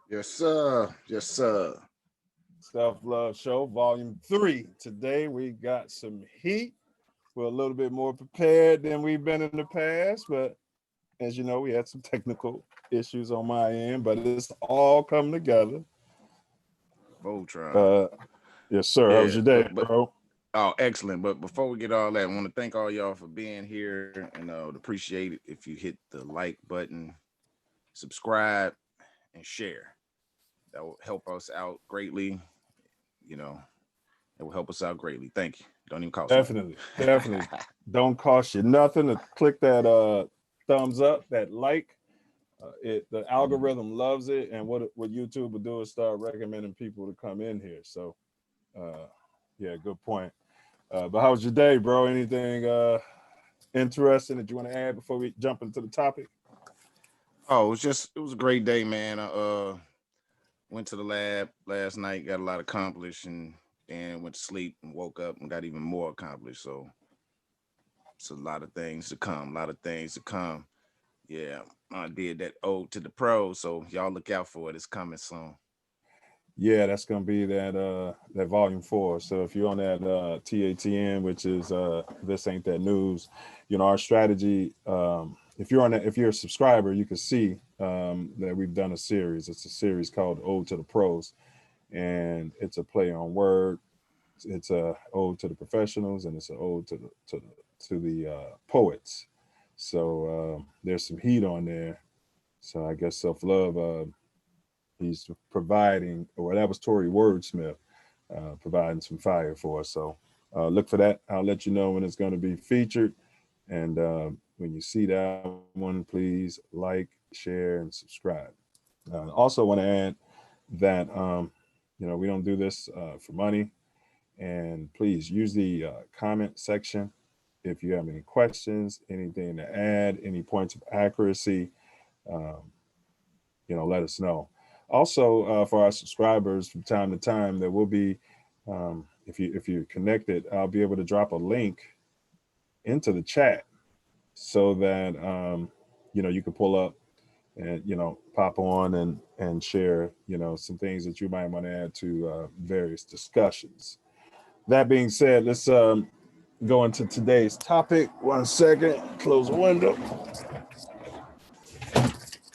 Yes, sir. Yes, sir. Self-Love Show, Volume 3. Today we got some heat. We're a little bit more prepared than we've been in the past, but as you know, we had some technical issues on my end, but it's all come together. Voltron. Yes, sir. How was your day, bro? Oh, excellent. But before we get all that, I want to thank all y'all for being here, and would appreciate it if you hit the like button, subscribe, and share. That will help us out greatly. You know, it will help us out greatly. Thank you. Don't even cost Definitely. Don't cost you nothing to click that thumbs up, that like. The algorithm loves it, and what YouTube will do is start recommending people to come in here. So, yeah, good point. But how was your day, bro? Anything interesting that you want to add before we jump into the topic? Oh, it was a great day, man. I went to the lab last night, got a lot accomplished, and then went to sleep and woke up and got even more accomplished. So it's a lot of things to come. Yeah, I did that ode to the pros, so y'all look out for it. It's coming soon. Yeah, that's gonna be that volume 4. So if you're on that TATN, which is This Ain't That News, our strategy. If you're a subscriber, you can see that we've done a series. It's a series called Ode to the Pros, and it's a play on word. It's a ode to the professionals, and it's an ode to the poets. So there's some heat on there. So I guess self-love. He's providing, or that was Torry Wordsmith providing some fire for us. So look for that. I'll let you know when it's going to be featured. And when you see that one, please like, share, and subscribe. Also want to add that, we don't do this for money. And please use the comment section if you have any questions, anything to add, any points of accuracy. Um, let us know. Also, for our subscribers, from time to time, there will be, if you're connected, I'll be able to drop a link into the chat so that you can pull up and pop on and share some things that you might want to add to various discussions. That being said, let's go into today's topic. 1 second, close the window.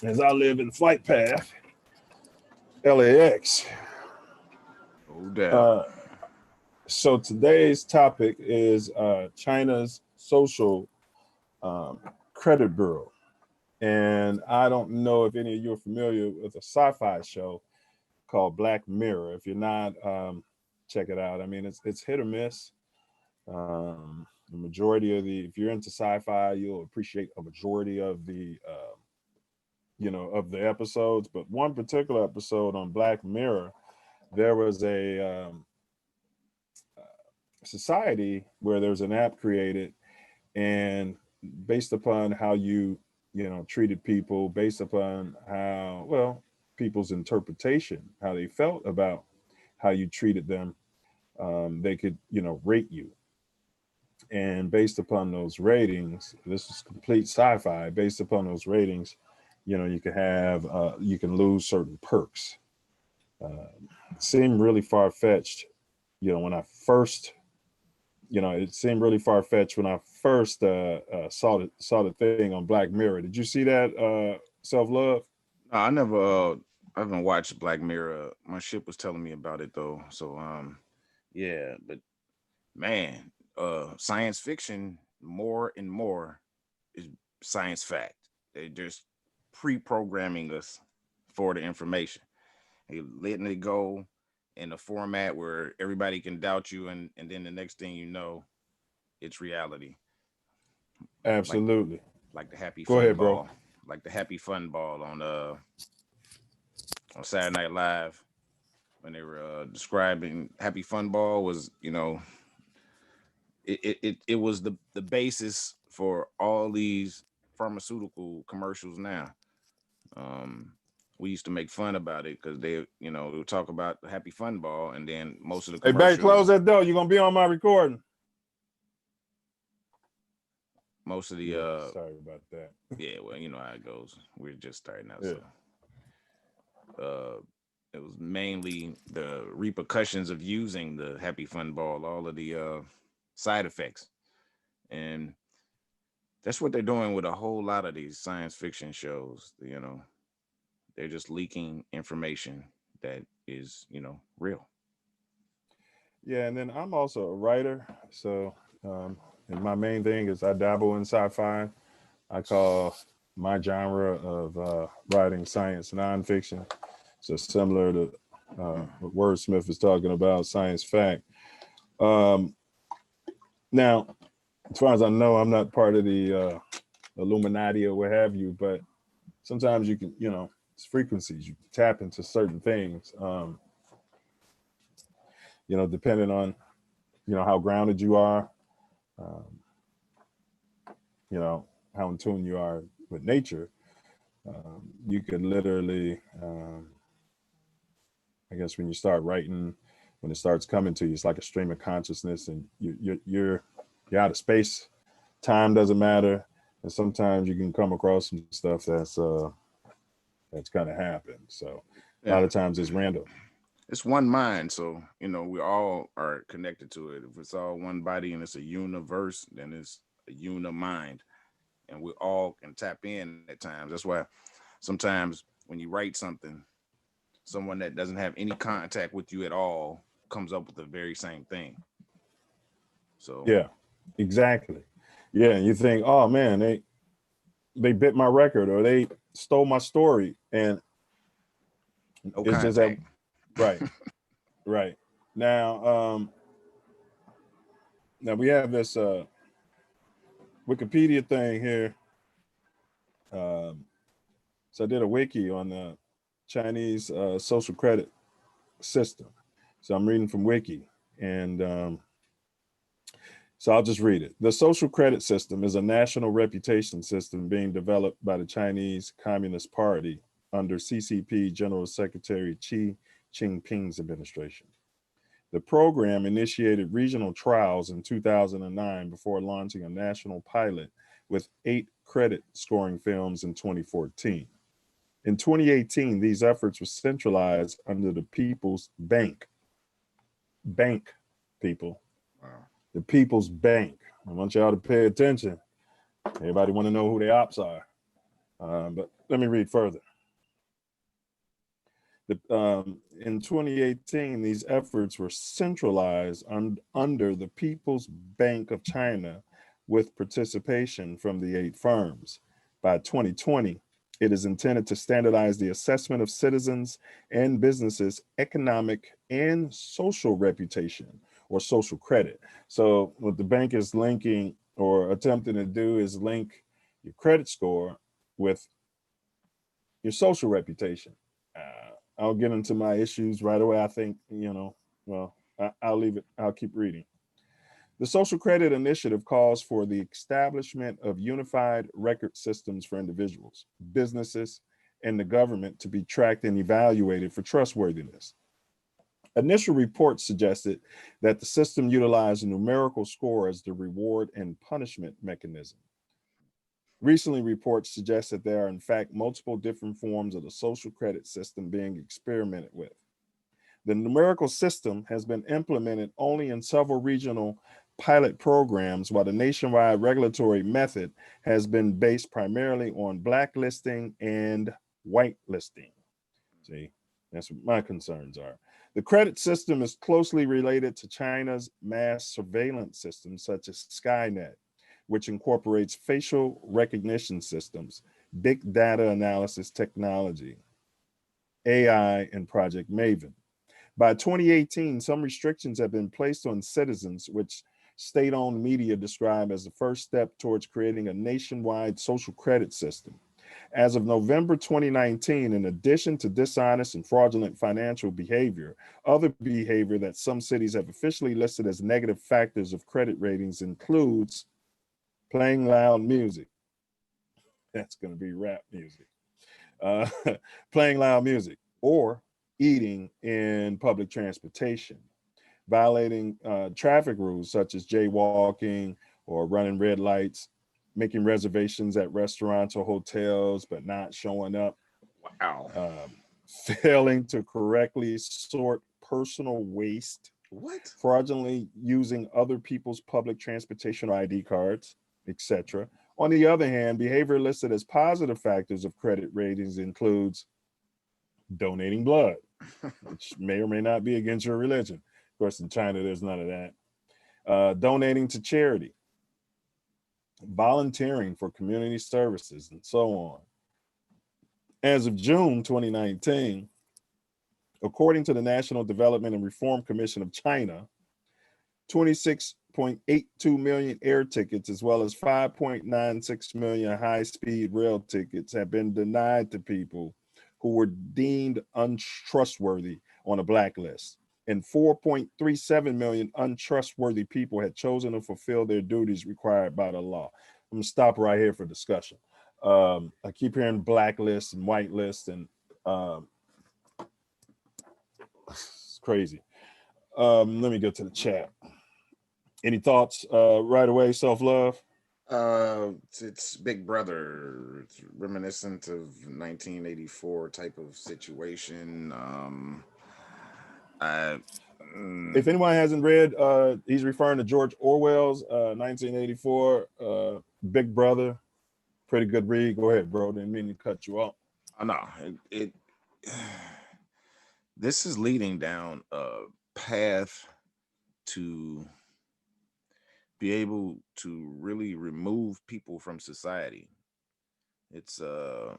As I live in flight path, LAX. No doubt. So today's topic is China's social credit bureau. And I don't know if any of you are familiar with a sci-fi show called Black Mirror. If you're not, check it out. I mean, it's hit or miss. The majority of if you're into sci-fi, you'll appreciate a majority of of the episodes. But one particular episode on Black Mirror, there was a society where there was an app created, and based upon how you treated people, based upon how people's interpretation, how they felt about how you treated them, they could rate you. And based upon those ratings, this is complete sci-fi. Based upon those ratings, you can have you can lose certain perks. It seemed really far-fetched when I first it seemed really far-fetched when I first saw the thing on Black Mirror. Did you see that, Self-Love? No, I never. I haven't watched Black Mirror. My ship was telling me about it though. So yeah. But man, science fiction more and more is science fact. They're just pre-programming us for the information. They letting it go in a format where everybody can doubt you, and then the next thing you know, it's reality. Like Absolutely. like the happy Go fun ahead, bro. ball, like the happy fun ball on Saturday Night Live when they were describing Happy Fun Ball was it was the basis for all these pharmaceutical commercials now. Um, we used to make fun about it because they would talk about the Happy Fun Ball, and then most of the Hey, baby, close commercials, that door. You're gonna be on my recording. most of the Sorry about that. yeah, well, you know how it goes. We're just starting out, Yeah. so Uh, it was mainly the repercussions of using the Happy Fun Ball, all of the side effects, and that's what they're doing with a whole lot of these science fiction shows. They're just leaking information that is, real. Yeah, and then I'm also a writer, so and my main thing is I dabble in sci-fi. I call my genre of writing science nonfiction. So similar to Mm. what Wordsmith is talking about, science fact. Um, Now, as far as I know, I'm not part of the Illuminati or what have you, but sometimes you can, it's frequencies. You tap into certain things, depending on, how grounded you are, um, you know, how in tune you are with nature. You could literally, I guess, when you start writing, when it starts coming to you, it's like a stream of consciousness, and you're out of space. Time doesn't matter, and sometimes you can come across some stuff that's gonna happen. So a lot Yeah, of times it's random. it's one mind, so we all are connected to it. If it's all one body and it's a universe, then it's a unimind, and we all can tap in at times. That's why sometimes when you write something, someone that doesn't have any contact with you at all comes up with the very same thing. So Yeah, exactly. Yeah, and you think, oh man, they bit my record or they stole my story, and no it's just that. contact. Right, right. Now, now we have this Wikipedia thing here. Um, so I did a wiki on the Chinese social credit system. So I'm reading from Wiki, and so I'll just read it. The social credit system is a national reputation system being developed by the Chinese Communist Party under CCP General Secretary Xi Jinping's administration. The program initiated regional trials in 2009 before launching a national pilot with 8 credit scoring films in 2014. In 2018, these efforts were centralized under the People's Bank. Bank, people. Wow. The People's Bank. I want y'all to pay attention. Everybody want to know who the ops are. But let me read further. In 2018, these efforts were centralized under the People's Bank of China with participation from the 8 firms. By 2020, it is intended to standardize the assessment of citizens and businesses' economic and social reputation or social credit. So, what the bank is linking or attempting to do is link your credit score with your social reputation. I'll get into my issues right away. I think, well, I'll leave it. I'll keep reading. The Social Credit Initiative calls for the establishment of unified record systems for individuals, businesses, and the government to be tracked and evaluated for trustworthiness. Initial reports suggested that the system utilized a numerical score as the reward and punishment mechanism. Recently, reports suggest that there are, in fact, multiple different forms of the social credit system being experimented with. The numerical system has been implemented only in several regional pilot programs, while the nationwide regulatory method has been based primarily on blacklisting and whitelisting. See, that's what my concerns are. The credit system is closely related to China's mass surveillance systems, such as Skynet, which incorporates facial recognition systems, big data analysis technology, AI, and Project Maven. By 2018, some restrictions have been placed on citizens, which state owned media describe as the first step towards creating a nationwide social credit system. As of November 2019, in addition to dishonest and fraudulent financial behavior, other behavior that some cities have officially listed as negative factors of credit ratings includes playing loud music. That's going to be rap music. Uh, Playing loud music or eating in public transportation, violating traffic rules such as jaywalking or running red lights, making reservations at restaurants or hotels but not showing up, Wow. failing to correctly sort personal waste, What? fraudulently using other people's public transportation or ID cards, etc. On the other hand, behavior listed as positive factors of credit ratings includes donating blood, which may or may not be against your religion. Of course, in China, there's none of that. Donating to charity, volunteering for community services, and so on. As of June 2019, according to the National Development and Reform Commission of China, 26.82 million air tickets, as well as 5.96 million high-speed rail tickets, have been denied to people who were deemed untrustworthy on a blacklist. And 4.37 million untrustworthy people had chosen to fulfill their duties required by the law. I'm gonna stop right here for discussion. I keep hearing blacklist and whitelist, and it's crazy. Let me go to the chat. Any thoughts right away, self-love? It's Big Brother. It's reminiscent of 1984 type of situation. If anyone hasn't read, he's referring to George Orwell's 1984 Big Brother. Pretty good read. Go ahead, bro. Didn't mean to cut you off. Oh, no, it this is leading down a path to be able to really remove people from society. It's to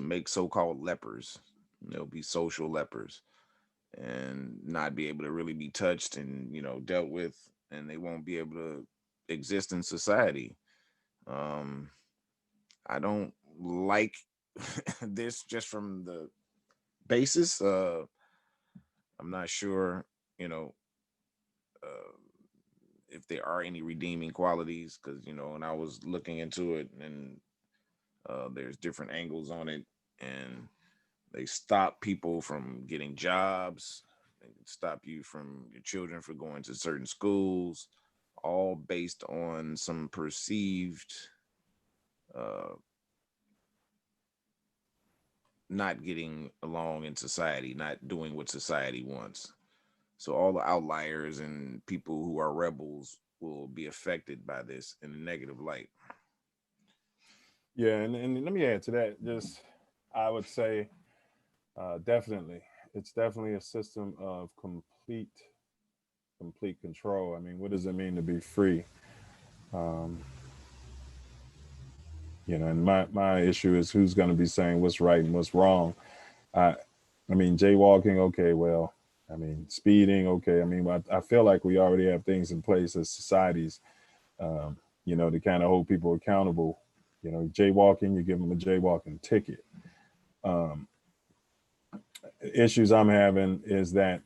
make so-called lepers. They'll be social lepers and not be able to really be touched and dealt with, and they won't be able to exist in society. I don't like this just from the basis. I'm not sure, you know, uh, if there are any redeeming qualities, because when I was looking into it, and there's different angles on it, and they stop people from getting jobs. They stop you from your children from going to certain schools, all based on some perceived uh, not getting along in society, not doing what society wants. So all the outliers and people who are rebels will be affected by this in a negative light. Yeah, and let me add to that. Just I would say definitely, it's definitely a system of complete control. I mean, what does it mean to be free? Um, and my issue is who's going to be saying what's right and what's wrong. I I mean, jaywalking, okay, well, I mean, speeding, okay. I mean, I feel like we already have things in place as societies, to kind of hold people accountable. Jaywalking, you give them a jaywalking ticket. Um, Issues I'm having is that,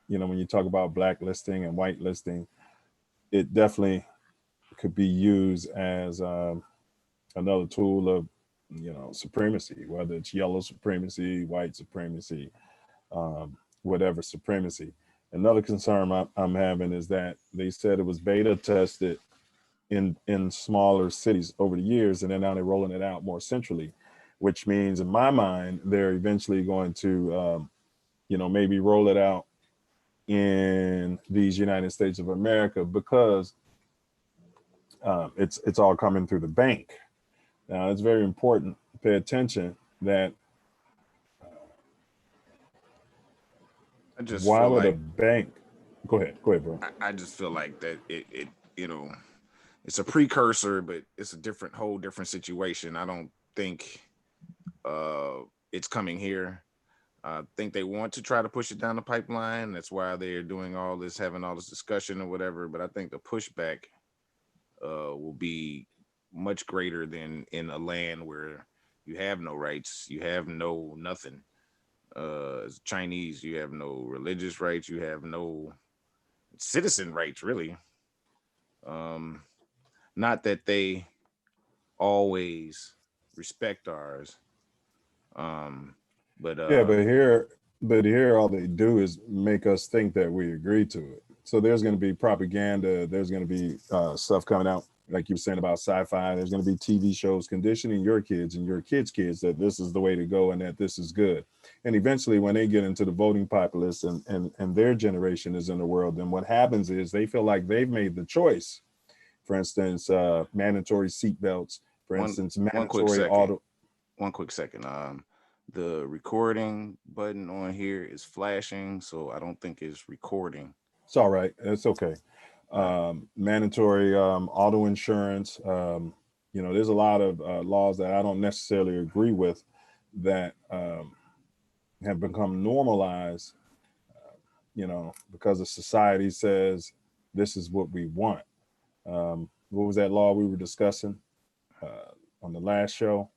when you talk about blacklisting and whitelisting, it definitely could be used as another tool of, supremacy, whether it's yellow supremacy, white supremacy, whatever supremacy. Another concern I'm having is that they said it was beta tested in smaller cities over the years, and then now they're rolling it out more centrally, which means in my mind they're eventually going to, maybe roll it out in these United States of America, because it's all coming through the bank. Now it's very important to pay attention that I just why feel would a like bank go ahead, bro. I just feel like that it it's a precursor, but it's a whole different situation. I don't think it's coming here. I think they want to try to push it down the pipeline. That's why they're doing all this, having all this discussion or whatever. But I think the pushback will be much greater than in a land where you have no rights, you have no nothing. As Chinese, you have no religious rights, you have no citizen rights, really. Um, Not that they always respect ours, um, but Yeah, but here all they do is make us think that we agree to it. So there's going to be propaganda. There's going to be stuff coming out, like you were saying about sci-fi. There's going to be TV shows conditioning your kids and your kids' that this is the way to go and that this is good. And eventually, when they get into the voting populace and their generation is in the world, then what happens is they feel like they've made the choice. For instance, mandatory seatbelts. For instance, one quick mandatory second. auto. One quick second. The recording button on here is flashing, so I don't think it's recording. It's all right. It's okay. Mandatory auto insurance. There's a lot of laws that I don't necessarily agree with that have become normalized, because the society says this is what we want. What was that law we were discussing on the last show?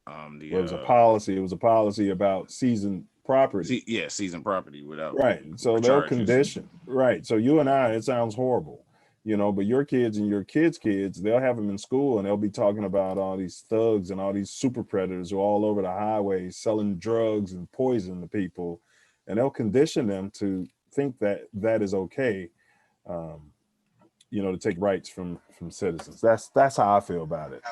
Where it was a policy. It was a policy about seasoned property. Seasoned property without right. So they'll condition. Right. So you and I, it sounds horrible, but your kids and your kids' they'll have them in school and they'll be talking about all these thugs and all these super predators who are all over the highways selling drugs and poison to people, and they'll condition them to think that that is okay. To take rights from citizens. That's how I feel about it.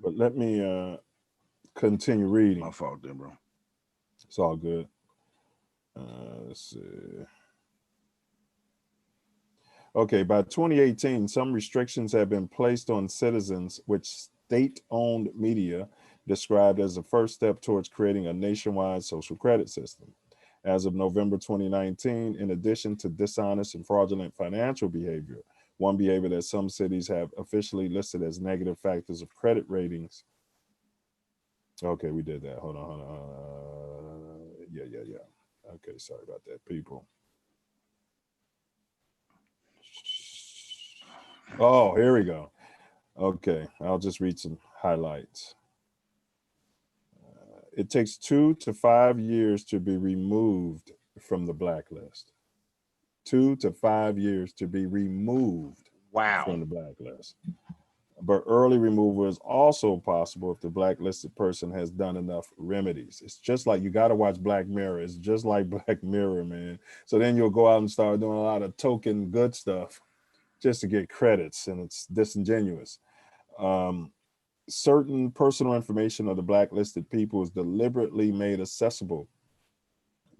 But let me continue reading. My fault there, bro. It's all good. Let's see. Okay, by 2018, some restrictions have been placed on citizens, which state-owned media described as the first step towards creating a nationwide social credit system. As of November 2019, in addition to dishonest and fraudulent financial behavior, one behavior that some cities have officially listed as negative factors of credit ratings. Okay, we did that. Hold on. Yeah. Okay, sorry about that, people. Oh, here we go. Okay, I'll just read some highlights. It takes 2 to 5 years to be removed from the blacklist. 2 to 5 years to be removed from the blacklist. But early removal is also possible if the blacklisted person has done enough remedies. It's just like, you got to watch Black Mirror. It's just like Black Mirror, man. So then you'll go out and start doing a lot of token good stuff just to get credits, and it's disingenuous. Certain personal information of the blacklisted people is deliberately made accessible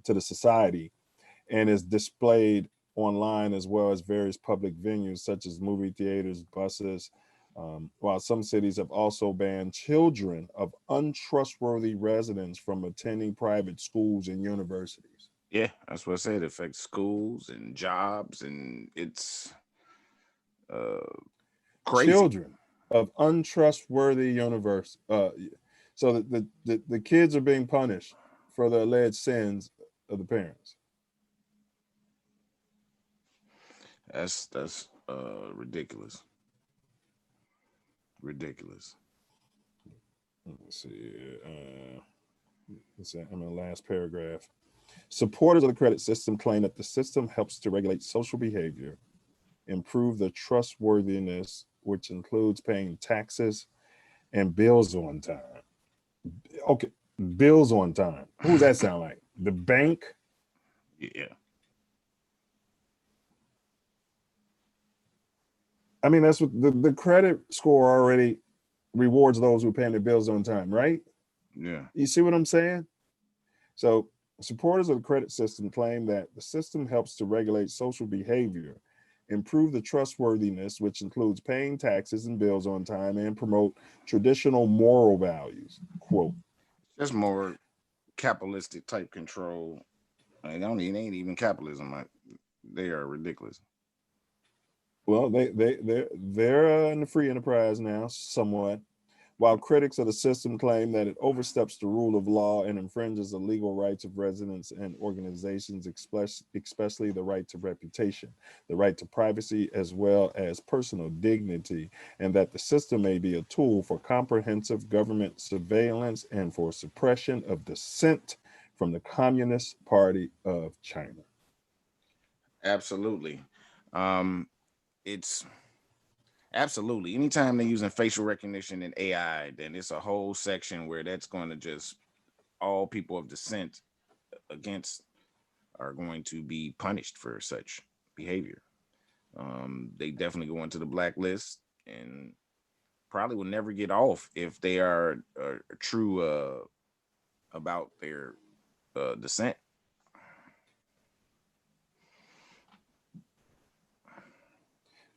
to the society and is displayed online, as well as various public venues such as movie theaters, buses, while some cities have also banned children of untrustworthy residents from attending private schools and universities. Yeah, that's what I said. It affects schools and jobs, and it's crazy. Children of untrustworthy universe. So the kids are being punished for the alleged sins of the parents. That's ridiculous. Ridiculous. Let's see. I'm in the last paragraph. Supporters of the credit system claim that the system helps to regulate social behavior, improve the trustworthiness, which includes paying taxes and bills on time. Okay, bills on time. Who does that sound like? The bank? Yeah. I mean, that's what the credit score already rewards those who pay their bills on time, right? Yeah. You see what I'm saying? So supporters of the credit system claim that the system helps to regulate social behavior, improve the trustworthiness, which includes paying taxes and bills on time, and promote traditional moral values. Quote. Just more capitalistic type control. It ain't even capitalism. They are ridiculous. Well, they're in the free enterprise now, somewhat. While critics of the system claim that it oversteps the rule of law and infringes the legal rights of residents and organizations, especially the right to reputation, the right to privacy, as well as personal dignity, and that the system may be a tool for comprehensive government surveillance and for suppression of dissent from the Communist Party of China. Absolutely. It's absolutely, anytime they're using facial recognition and AI, then it's a whole section where that's going to just all people of dissent against are going to be punished for such behavior. They definitely go into the blacklist and probably will never get off if they are true about their descent.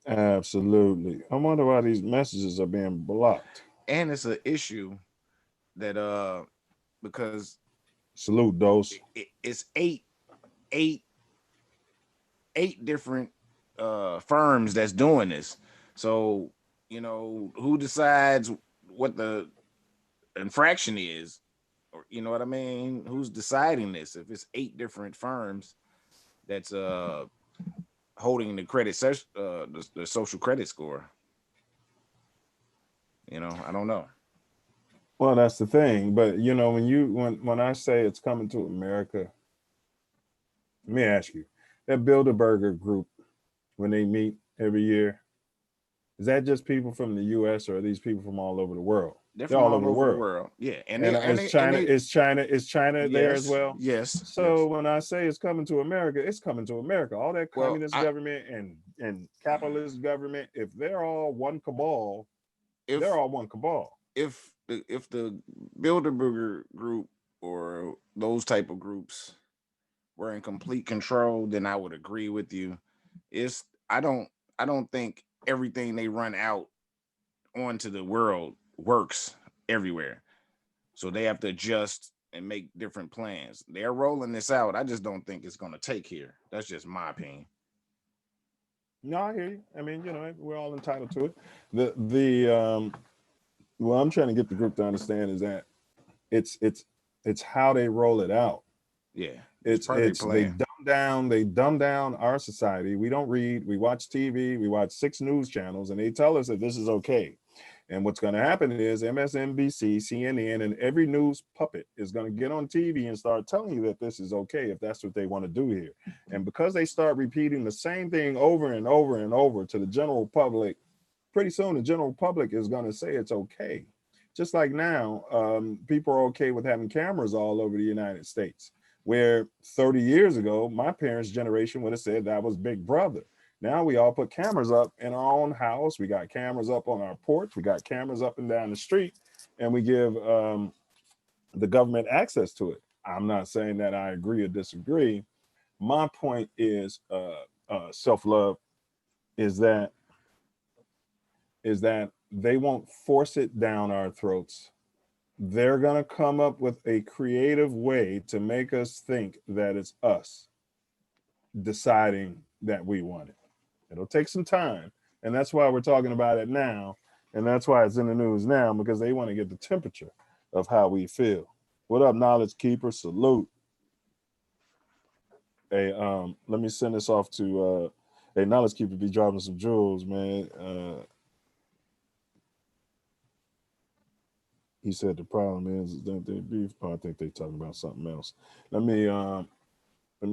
Absolutely. I wonder why these messages are being blocked. And it's an issue that because Salute, Dose. it's eight eight different firms that's doing this. So, who decides what the infraction is? Or you know what I mean? Who's deciding this? If it's eight different firms that's holding the the social credit score. I don't know. Well, that's the thing. But when I say it's coming to America, let me ask you, that Bilderberger group, when they meet every year, is that just people from the U.S. or are these people from all over the world? They're from all over the world. Yeah, and is China there as well? Yes. So when I say it's coming to America, it's coming to America. All that Well, communist government and capitalist government, if they're all one cabal, they're all one cabal. If the Bilderberger group or those type of groups were in complete control, then I would agree with you. I don't think everything they run out onto the world works everywhere. So they have to adjust and make different plans. They're rolling this out. I just don't think it's going to take here. That's just my opinion. No, I hear you. I mean, we're all entitled to it. What I'm trying to get the group to understand is that it's how they roll it out. Yeah. It's they dumb down our society. We don't read, we watch TV, we watch 6 news channels, and they tell us that this is okay. And what's going to happen is MSNBC, CNN, and every news puppet is going to get on TV and start telling you that this is okay if that's what they want to do here. And because they start repeating the same thing over and over and over to the general public, pretty soon the general public is going to say it's okay. Just like now, people are okay with having cameras all over the United States, where 30 years ago, my parents' generation would have said that was Big Brother. Now we all put cameras up in our own house. We got cameras up on our porch. We got cameras up and down the street, and we give the government access to it. I'm not saying that I agree or disagree. My point is self-love is that they won't force it down our throats. They're going to come up with a creative way to make us think that it's us deciding that we want it. It'll take some time. And that's why we're talking about it now. And that's why it's in the news now, because they want to get the temperature of how we feel. What up, Knowledge Keeper? Salute. Hey, let me send this off to Knowledge Keeper be dropping some jewels, man. He said the problem is that they beef. Oh, I think they're talking about something else. Let me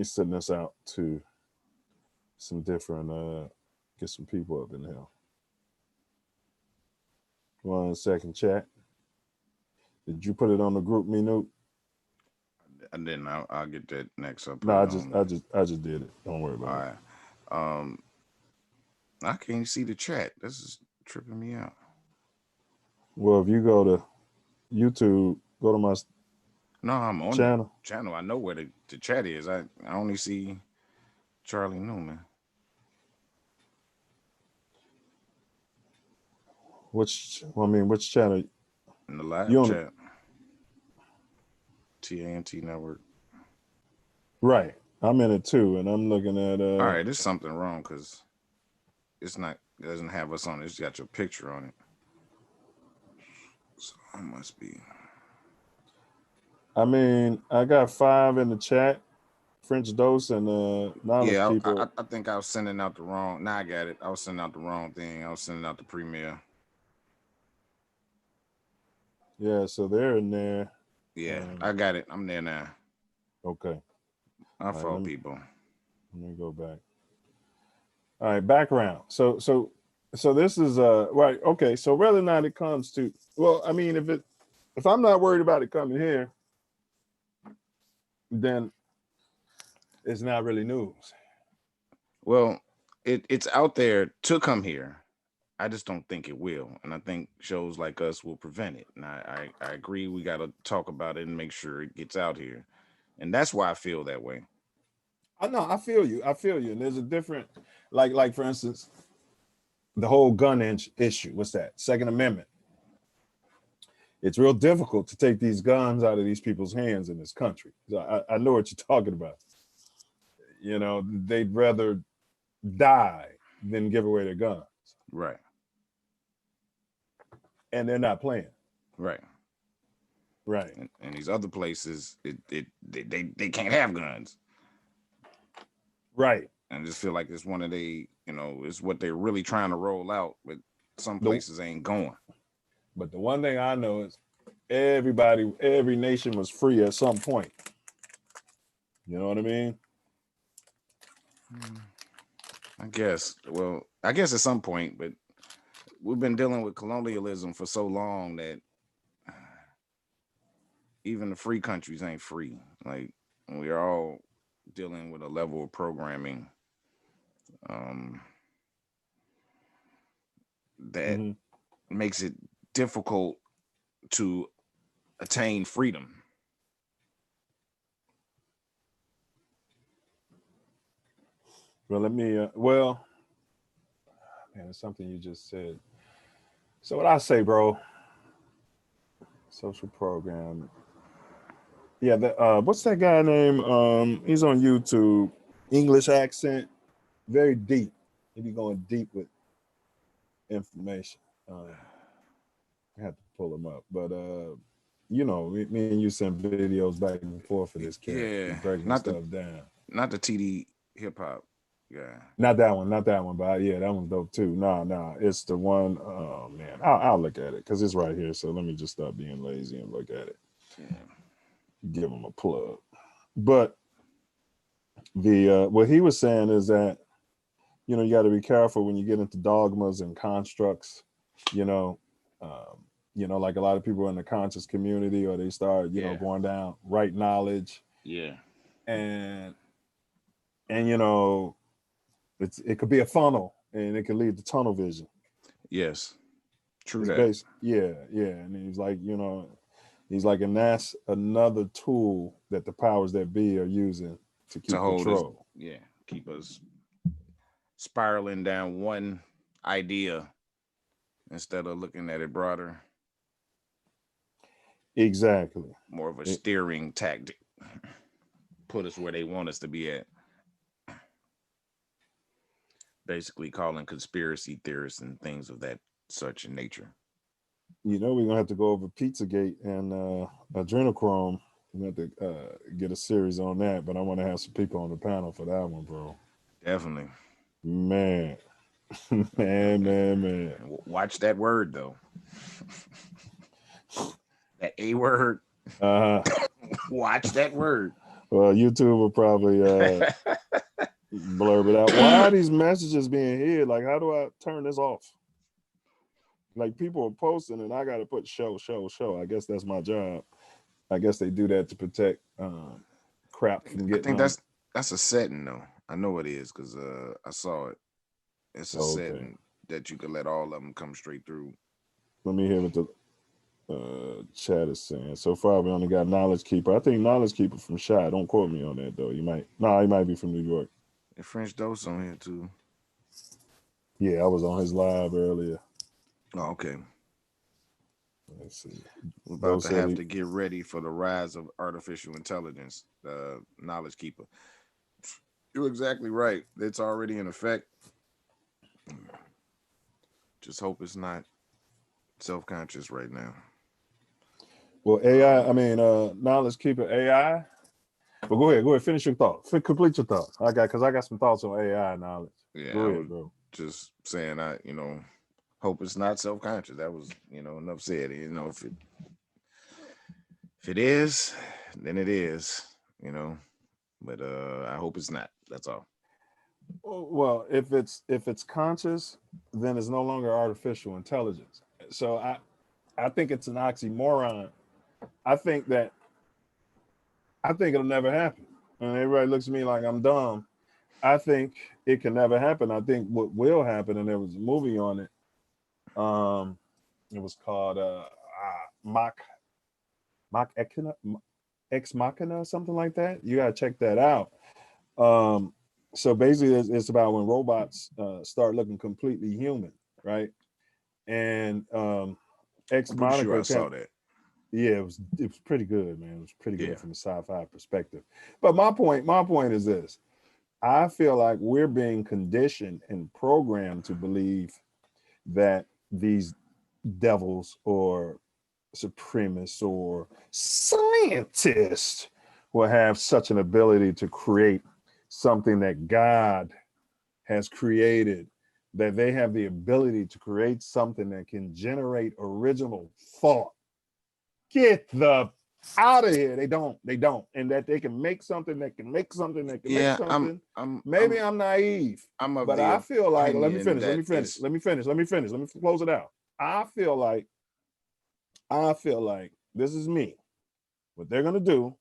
send this out to some different get some people up in here. 1 second, chat. Did you put it on the group, Minute? And then I'll get that next up. No, I just did it. Don't worry about it. All right. I can't see the chat. This is tripping me out. Well, if you go to YouTube, go to my I'm on channel. I know where the chat is. I only see Charlie Newman. Which channel? In the live chat. TANT network. Right. I'm in it too, and I'm looking at all right, there's something wrong because it doesn't have us on it. It's got your picture on it. So I must be. I mean, I got 5 in the chat. French Dose and Knowledge Keeper. I think I was sending out the wrong. Now I got it. I was sending out the wrong thing. I was sending out the premiere. Yeah, so they're in there. Yeah, I got it. I'm there now. Okay. I follow people. Let me go back. All right, background. So this is right. Okay, so whether or not it comes to, well, I mean, if I'm not worried about it coming here, then it's not really news. Well, it's out there to come here. I just don't think it will, and I think shows like us will prevent it. And I agree. We got to talk about it and make sure it gets out here, and that's why I feel that way. I know, I feel you. I feel you. And there's a different, like for instance, the whole issue. What's that? Second Amendment. It's real difficult to take these guns out of these people's hands in this country. So I know what you're talking about. You know, they'd rather die than give away their guns. Right. And they're not playing. Right. Right. And these other places, they can't have guns. Right. And I just feel like it's one of it's what they're really trying to roll out, but some places ain't going. But the one thing I know is every nation was free at some point. You know what I mean? I guess. Well, I guess at some point, but we've been dealing with colonialism for so long that even the free countries ain't free. Like, we are all dealing with a level of programming that makes it difficult to attain freedom. Well, man, it's something you just said. So what I say, bro, social program. Yeah, what's that guy name? He's on YouTube, English accent, very deep. He be going deep with information. I have to pull him up, but me and you send videos back and forth for this cat. Yeah, breaking stuff down. Not the TD hip hop. Yeah, not that one, but yeah, that one's dope too. No, it's the one. Oh man, I'll look at it because it's right here. So let me just stop being lazy and look at it. Yeah. Give him a plug. But the what he was saying is that you got to be careful when you get into dogmas and constructs. Like a lot of people in the conscious community, or they start going down right knowledge. Yeah, and it could be a funnel, and it could lead to tunnel vision. Yes, true. Yeah. And he's like, and that's another tool that the powers that be are using to keep control. Keep us spiraling down one idea instead of looking at it broader. Exactly. More of a steering tactic. Put us where they want us to be at. Basically calling conspiracy theorists and things of that such in nature. We're going to have to go over Pizzagate and adrenochrome. We have to get a series on that, but I want to have some people on the panel for that one, bro. Definitely. Man. Watch that word, though. That A word. Watch that word. Well, YouTube will probably blurb it out. Why are these messages being hid? Like, how do I turn this off? Like, people are posting and I got to put show. I guess that's my job. I guess they do that to protect crap from getting. I think that's a setting, though. I know it is because I saw it. It's a setting that you could let all of them come straight through. Let me hear what the chat is saying. So far, we only got Knowledge Keeper. I think Knowledge Keeper from Shy. Don't quote me on that, though. He might be from New York. And French Dose on here, too. Yeah, I was on his live earlier. Oh, okay. Let's see. We're about to have to get ready for the rise of artificial intelligence, Knowledge Keeper. You're exactly right. It's already in effect. Just hope it's not self-conscious right now. Well, AI, Knowledge Keeper AI. But go ahead, finish your thought. Complete your thoughts. I got some thoughts on AI knowledge. Yeah, go ahead, bro. Just saying, hope it's not self-conscious. That was, enough said. If it is, then it is, But I hope it's not. That's all. Well, if it's conscious, then it's no longer artificial intelligence. So I think it's an oxymoron. I think it'll never happen. and everybody looks at me like I'm dumb. I think it can never happen. I think what will happen, and there was a movie on it. It was called Mach Ex Machina or something like that. You gotta check that out. So basically, it's about when robots start looking completely human, right? And Ex I'm pretty sure I Machina, saw that. yeah, it was pretty good, man. It was pretty good Yeah. from a sci-fi perspective. But my point is this: I feel like we're being conditioned and programmed to believe that these devils or supremacists or scientists will have such an ability to create something that God has created, that they have the ability to create something that can generate original thought. Get the out of here. They don't. And that they can make something that can make something that can make Yeah, something. Maybe I'm naive, I'm of but the I feel like, let me opinion finish. Let that me close it out. I feel like this is me. What they're going to do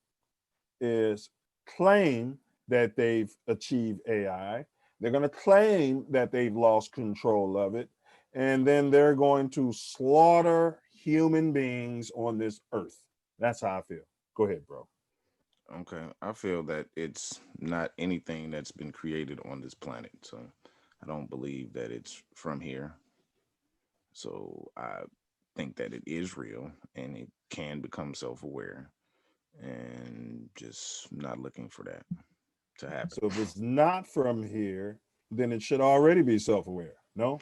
is claim that they've achieved AI. They're going to claim that they've lost control of it. And then they're going to slaughter human beings on this earth. That's how I feel. Go ahead, bro. Okay, I feel that it's not anything that's been created on this planet. So I don't believe that it's from here. So I think that it is real and it can become self aware and just not looking for that to happen. So if it's not from here, then it should already be self-aware. No?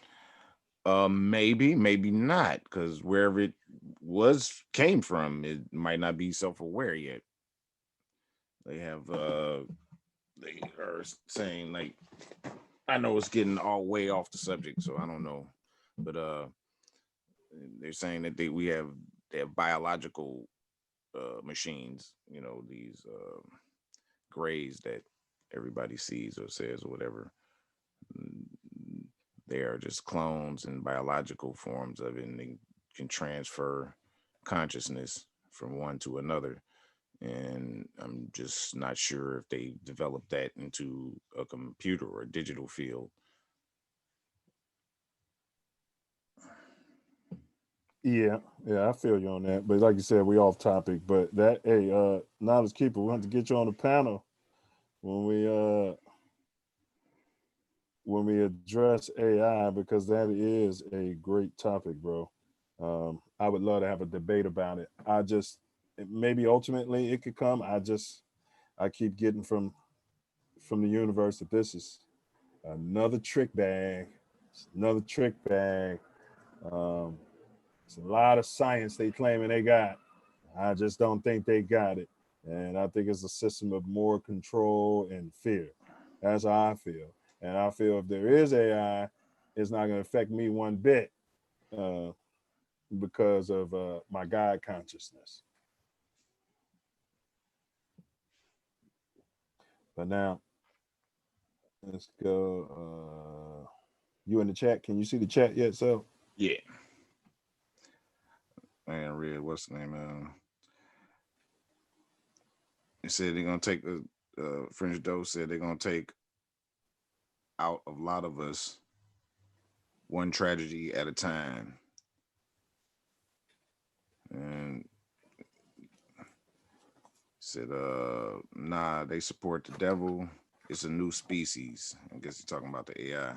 Maybe, maybe not, because wherever it came from, it might not be self aware yet. They have they are saying like, I know it's getting all way off the subject, so I don't know. But they're saying that they have biological machines, these grays that everybody sees or says or whatever. Mm, They are just clones and biological forms of it, and they can transfer consciousness from one to another. And I'm just not sure if they developed that into a computer or a digital field. Yeah, yeah, I feel you on that. But like you said, we off topic. But that, hey, knowledge keeper, we want to get you on the panel when we address AI, because that is a great topic, bro. I would love to have a debate about it. Maybe ultimately it could come. I keep getting from the universe that this is another trick bag. It's another trick bag. Um, it's a lot of science they claiming they got. I just don't think they got it. And I think it's a system of more control and fear. That's how I feel. And I feel if there is AI, it's not going to affect me one bit uh, because of my God consciousness. But now, let's go. You in the chat? Can you see the chat yet? So, Yeah. Man, Red, what's the name? They said they're gonna take the French Dose said they're gonna take out a lot of us one tragedy at a time. And said, nah, they support the devil. It's a new species. I guess he's talking about the AI.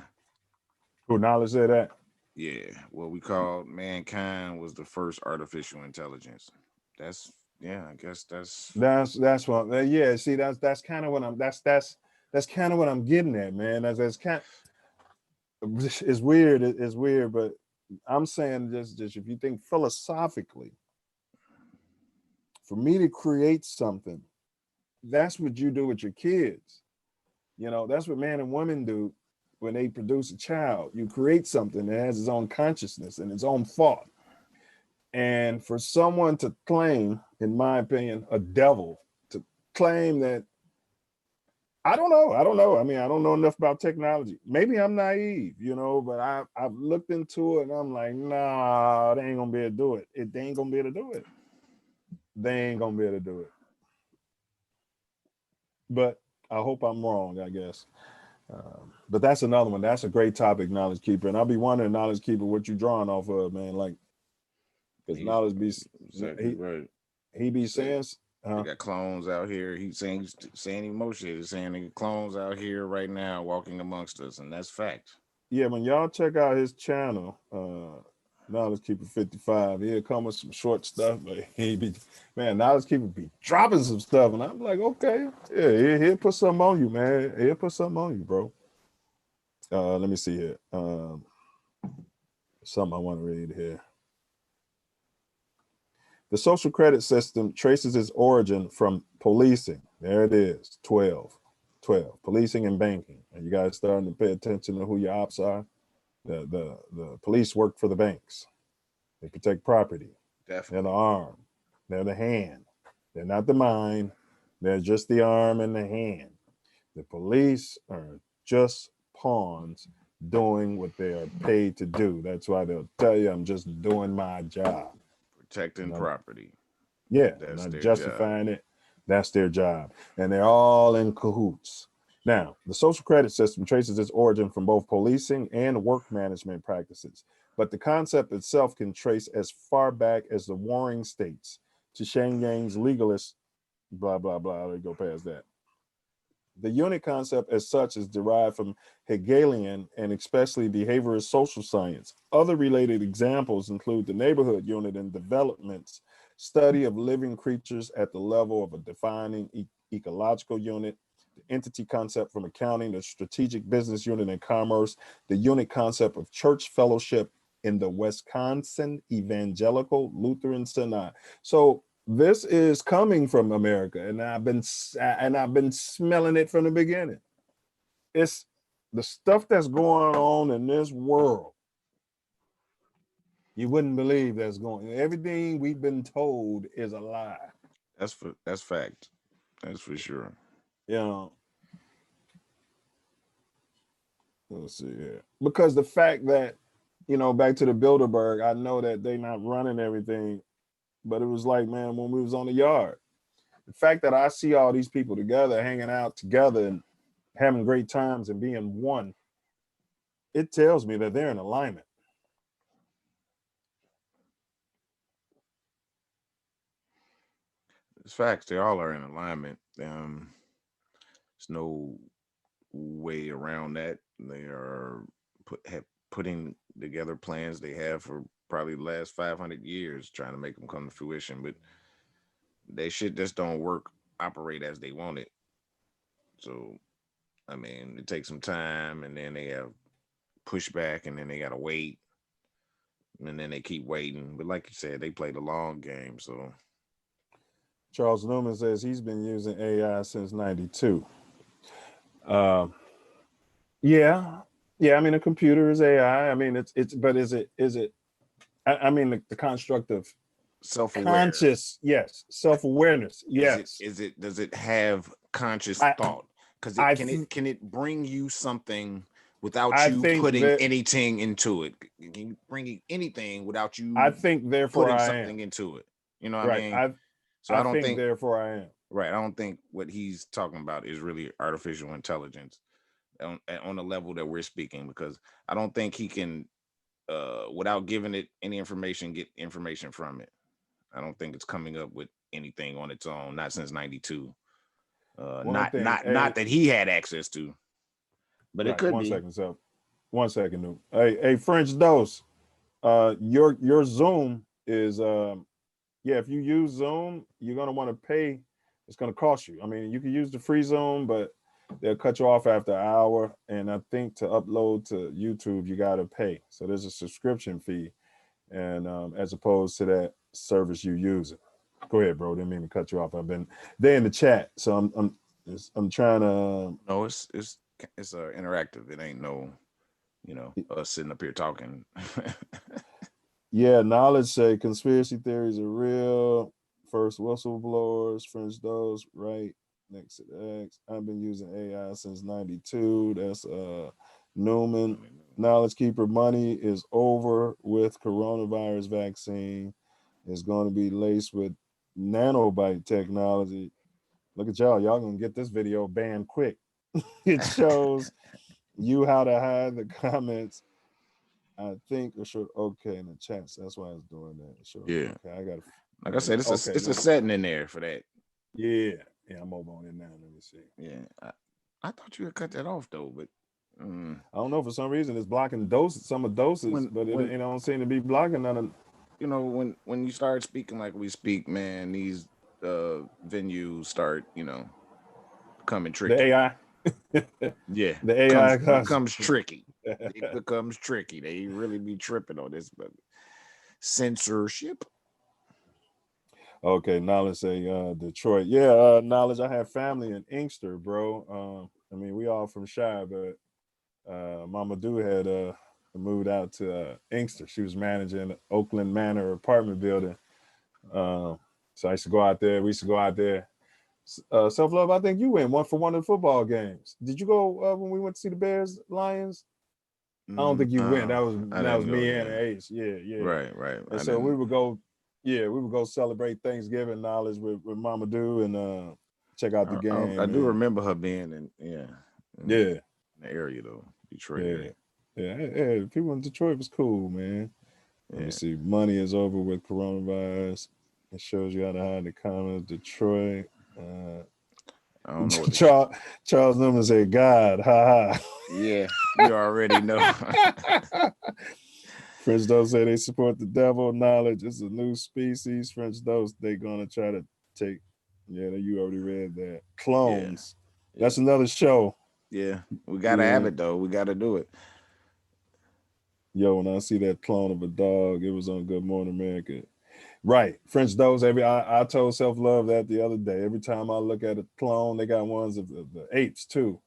who knowledge said that? Yeah, what we called mankind was the first artificial intelligence. That's yeah, I guess that's That's what. Yeah, see, that's kind of what that's kind of what I'm getting at, man. That's kind. It's weird. It's weird, but I'm saying just if you think philosophically, for me to create something, that's what you do with your kids. That's what man and woman do when they produce a child. You create something that has its own consciousness and its own thought. And for someone to claim, in my opinion, a devil to claim that, I don't know. I mean, I don't know enough about technology. Maybe I'm naive, but I've looked into it and I'm like, nah, they ain't gonna be able to do it. They ain't gonna be able to do it. They ain't gonna be able to do it. but I hope I'm wrong, I guess. But that's another one. That's a great topic, Knowledge Keeper. And I'll be wondering, Knowledge Keeper, what you drawing off of, man. Like, because He's Knowledge be, exactly he, right. he be Say saying, they got clones out here. He's saying more shit. He's saying they got clones out here right now walking amongst us, and that's fact. yeah, when y'all check out his channel, Knowledge Keeper 55, he'll come with some short stuff, but he be, man, Knowledge Keeper be dropping some stuff. And I'm like, okay, yeah, he'll put something on you, man. He'll put something on you, bro. Let me see here. Something I want to read here. The social credit system traces its origin from policing. There it is, 12. 12. Policing and banking. And you guys starting to pay attention to who your ops are. The police work for the banks. They protect property. They're the Definitely. arm. They're the hand. They're not the mind. They're just the arm and the hand. The police are just pawns doing what they are paid to do. That's why they'll tell you, I'm just doing my job. Protecting Not, property. yeah, That's not their job. justifying it. That's their job. And they're all in cahoots. Now, the social credit system traces its origin from both policing and work management practices, but the concept itself can trace as far back as the Warring States to Shane Yang's legalist, blah, blah, blah. They go past that. The unit concept as such is derived from Hegelian and especially behaviorist social science. Other related examples include the neighborhood unit in development's study of living creatures at the level of a defining ecological unit, the entity concept from accounting, the strategic business unit in commerce, the unit concept of church fellowship in the Wisconsin Evangelical Lutheran Synod. So this is coming from America, and I've been smelling it from the beginning. It's the stuff that's going on in this world. You wouldn't believe that's going. Everything we've been told is a lie. That's fact. That's for sure. You know. Let's see here, because the fact that back to the Bilderberg, I know that they're not running everything, but it was like, man, when we was on the yard, the fact that I see all these people together, hanging out together, and having great times and being one, it tells me that they're in alignment. It's facts. They all are in alignment. There's no way around that. They are putting together plans they have for probably the last 500 years, trying to make them come to fruition. But they shit just don't work, operate as they want it. So I mean, it takes some time, and then they have pushback, and then they gotta wait, and then they keep waiting. But like you said, they play the long game. So Charles Newman says he's been using AI since '92. Uh, yeah, yeah. I mean, a computer is AI. I mean, but is it? I mean, the construct of self-aware. conscious, yes, self-awareness, Is it? yes. Is it? Does it have conscious I thought? Because it I can it bring you something without I you think putting that anything into it? Can you bring anything without I you think therefore putting I am. something into it? You know what I Right. mean? I So I I don't think think therefore I am. right. I don't think what he's talking about is really artificial intelligence on the level that we're speaking, because I don't think he can without giving it any information get information from it. I don't think it's coming up with anything on its own, not since 92. One Not thing, not hey, not that he had access to, but it right, could one be. second, so 1 second, New. Hey, French dose. Your Zoom is yeah, if you use Zoom, you're gonna want to pay. It's gonna cost you. I mean, you can use the free Zoom, but they'll cut you off after an hour. And I think to upload to YouTube, you gotta pay. So there's a subscription fee, and as opposed to that service you using. Go ahead, bro. Didn't mean to cut you off. I've been there in the chat, so I'm trying to. No, it's interactive. It ain't no, us sitting up here talking. Yeah, knowledge say conspiracy theories are real. First whistleblowers, French those, right next to the X. I've been using AI since '92. That's Newman. Knowledge keeper money is over with coronavirus vaccine. It's going to be laced with nanobite technology. Look at y'all. Y'all gonna get this video banned quick. It shows you how to hide the comments. I think it should okay in the chats. That's why I was doing that. Sure. Yeah. Okay, I got to. Like I said, it's a setting in there for that. Yeah. I'm over on it now. Let me see. Yeah. I thought you had cut that off though, but I don't know, for some reason it's blocking doses, some of doses, but it don't seem to be blocking none of. You know, when you start speaking like we speak, man, these venues start, becoming tricky. The AI. Yeah, the AI becomes tricky. It becomes tricky. They really be tripping on this, but censorship. Okay, Knowledge say Detroit. Yeah, Knowledge. I have family in Inkster, bro. I mean, we all from Shy, but Mama Do had moved out to Inkster. She was managing Oakland Manor apartment building. So I used to go out there. We used to go out there. Self Love, I think you went one for one of the football games. Did you go when we went to see the Bears Lions? I don't think you went. That was me and Ace. Yeah. Right. And so we would go. Yeah, we would go celebrate Thanksgiving Knowledge with Mama Do and check out the game. I do remember her being in the area though, Detroit area. Yeah. People in Detroit was cool, man. Let me see. Money is over with coronavirus. It shows you how to hide the comments. Detroit. I don't know. Charles Newman said, "God, ha." Yeah, you already know. French Dose say they support the devil. Knowledge is a new species. French Dose, they gonna try to take. Yeah, you already read that. Clones. Yeah. That's another show. Yeah, we gotta have it though. We gotta do it. Yo, when I see that clone of a dog, it was on Good Morning America. Right. French Dose. I told Self Love that the other day. Every time I look at a clone, they got ones of the apes too.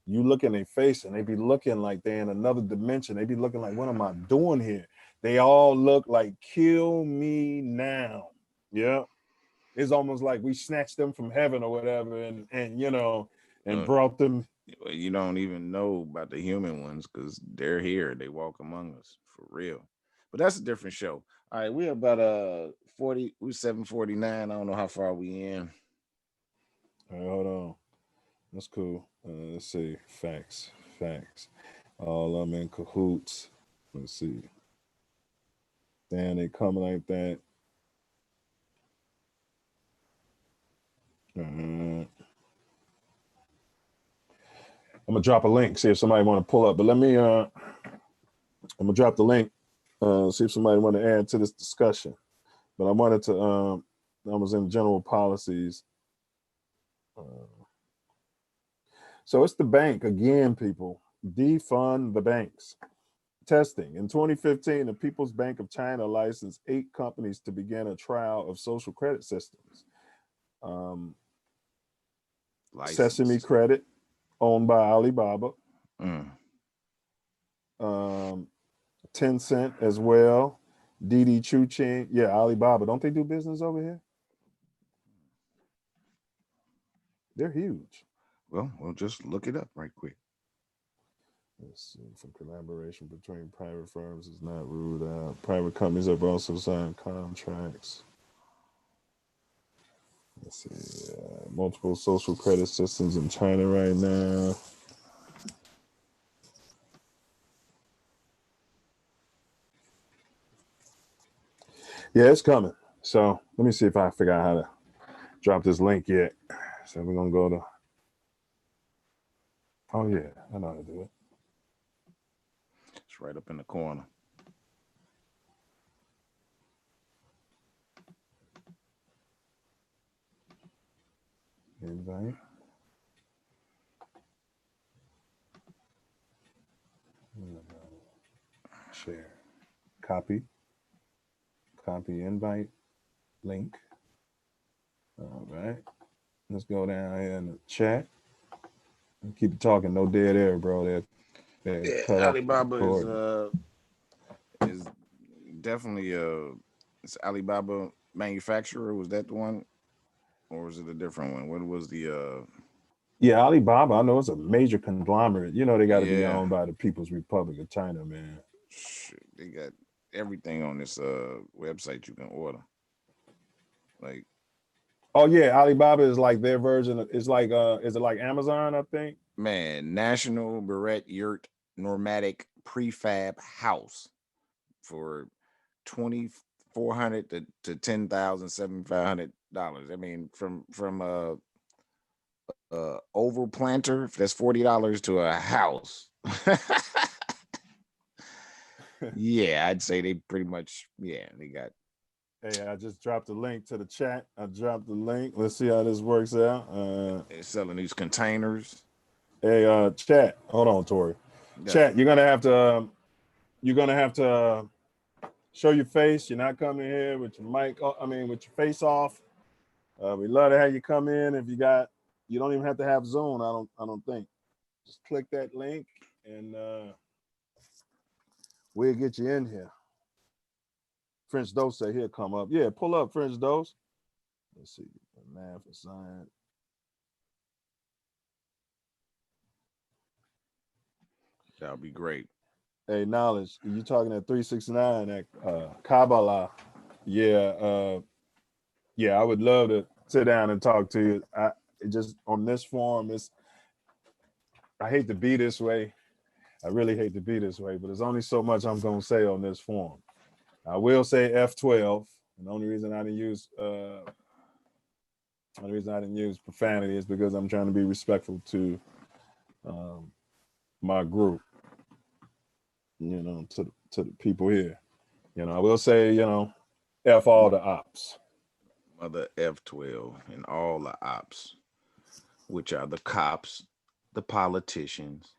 You look in their face and they be looking like they're in another dimension. They be looking like, what am I doing here? They all look like, kill me now. Yeah. It's almost like we snatched them from heaven or whatever and brought them. You don't even know about the human ones because they're here. They walk among us for real. But that's a different show. All right, we're about 40, we're 7:49. I don't know how far we in. All right, hold on. That's cool. Let's see. Facts. All I'm in cahoots. Let's see. Damn, they coming like that. I'm gonna drop a link, see if somebody want to pull up. But let me I'm gonna drop the link, see if somebody want to add to this discussion. But I wanted to I was in general policies. So it's the bank again, people. Defund the banks. Testing. In 2015, the People's Bank of China licensed 8 companies to begin a trial of social credit systems. Sesame Credit, owned by Alibaba. Tencent as well. Didi Chuqing. Yeah, Alibaba. Don't they do business over here? They're huge. Well, we'll just look it up right quick. Let's see. From collaboration between private firms is not ruled out. Private companies have also signed contracts. Let's see. Multiple social credit systems in China right now. Yeah, it's coming. So let me see if I figure out how to drop this link yet. So we're gonna go to. Oh yeah, I know how to do it. It's right up in the corner. Invite. Share. Copy invite link. All right. Let's go down here in the chat. Keep talking. No dead air, bro. Alibaba is definitely it's Alibaba manufacturer. Was that the one, or was it a different one? What was the? Yeah, Alibaba. I know it's a major conglomerate. You know they got to be owned by the People's Republic of China, man. Shit, they got everything on this website you can order. Like, Oh yeah, Alibaba is like their version of, it's like is it like Amazon, I think? Man, National Barrett Yurt Normatic Prefab House for $2,400 to $10,700. I mean, from oval planter, that's $40 to a house. Yeah, I'd say they pretty much, yeah, they got. Hey, I just dropped a link to the chat. I dropped the link. Let's see how this works out. They're selling these containers. Hey, chat. Hold on, Torry. Yeah. Chat. You're gonna have to show your face. You're not coming here with your mic. With your face off. We love to have you come in. If you don't even have to have Zoom. I don't think. Just click that link and we'll get you in here. French Dose say he'll come up. Yeah, pull up, French Dose. Let's see. Math and science. That'll be great. Hey, Knowledge, you talking at 369 at Kabbalah. Yeah, yeah, I would love to sit down and talk to you. Just on this forum, I hate to be this way. I really hate to be this way, but there's only so much I'm gonna say on this forum. I will say F12. And the only reason I didn't use profanity is because I'm trying to be respectful to my group, to the people here. I will say, F all the ops. Mother F12 and all the ops, which are the cops, the politicians,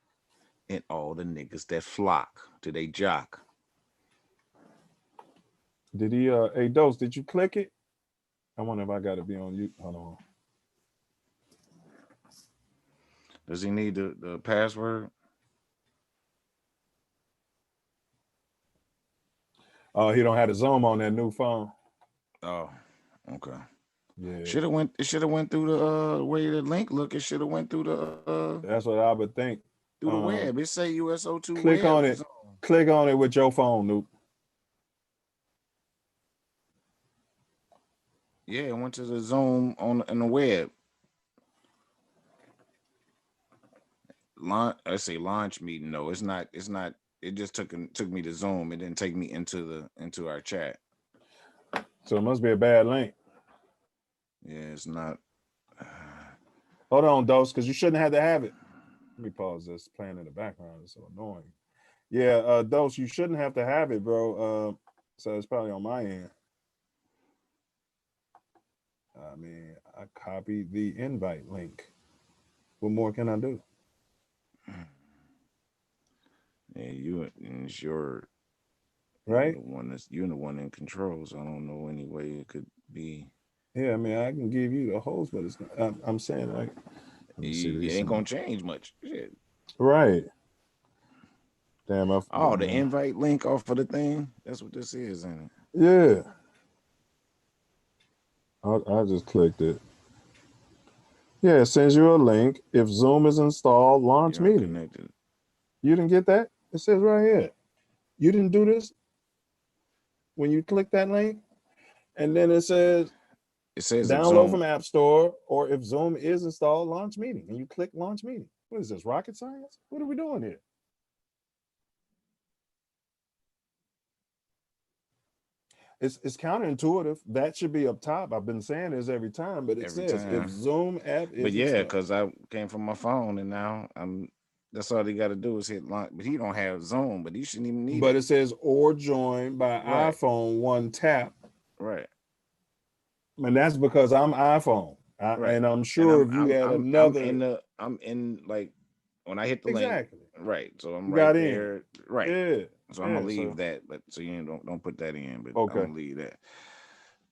and all the niggas that flock to they jock. Did he hey Dose, did you click it? I wonder if I gotta be on you. Hold on. Does he need the password? Oh, he don't have the Zoom on that new phone. Oh, okay. Yeah. It should have went through the way the link look. It should have went through the That's what I would think. Through the web. It say USO2 click web. on it. Click on it with your phone, Nuke. Yeah, it went to the Zoom on the web. I say launch meeting. No, it's not. It's not. It just took me to Zoom. It didn't take me into our chat. So it must be a bad link. Yeah, it's not. Hold on, Dose, because you shouldn't have to have it. Let me pause this. Playing in the background. It's so annoying. Yeah, Dose, you shouldn't have to have it, bro. So it's probably on my end. I copied the invite link. What more can I do? Yeah, it's your right. You're the one in control. So I don't know any way it could be. Yeah, I can give you the host, but I'm saying like it ain't gonna change much. Shit. Right. Damn. The invite link off of the thing. That's what this is, ain't it? Yeah. I just clicked it. Yeah, it sends you a link. If Zoom is installed, launch meeting. Connected. You didn't get that? It says right here. You didn't do this when you click that link, and then it says download from App Store, or if Zoom is installed, launch meeting, and you click launch meeting. What is this, rocket science? What are we doing here? It's counterintuitive. That should be up top. I've been saying this every time, but it says if Zoom app is But yeah, because I came from my phone and now that's all they got to do is hit launch. But he don't have Zoom, but he shouldn't even need it. But it says or join by iPhone, one tap. Right. And that's because I'm iPhone. And I'm sure if you had another. I'm in like when I hit the link. Right. So I'm right there. In. Right. Yeah. So I'm gonna leave that, but so you don't put that in, but okay. I'm gonna leave that.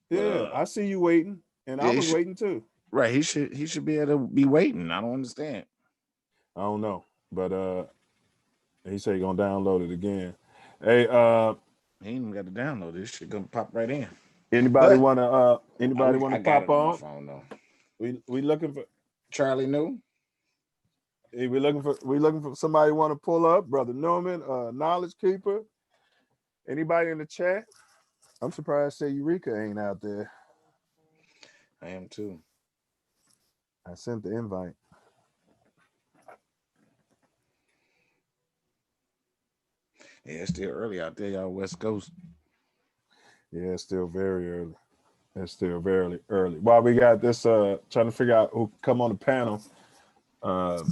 Yeah, I see you waiting, and I was waiting too. Right, he should be able to be waiting. I don't understand. I don't know, but he said he gonna download it again. Hey, he ain't even got to download this shit. Gonna pop right in. Anybody wanna pop on? My phone though. We looking for Charlie New. Hey, we looking for somebody want to pull up, Brother Norman, Knowledge Keeper. Anybody in the chat? I'm surprised say Eureka ain't out there. I am too. I sent the invite. Yeah, it's still early out there, y'all West Coast. Yeah, it's still very early. It's still very early. While we got this, trying to figure out who come on the panel. Uh,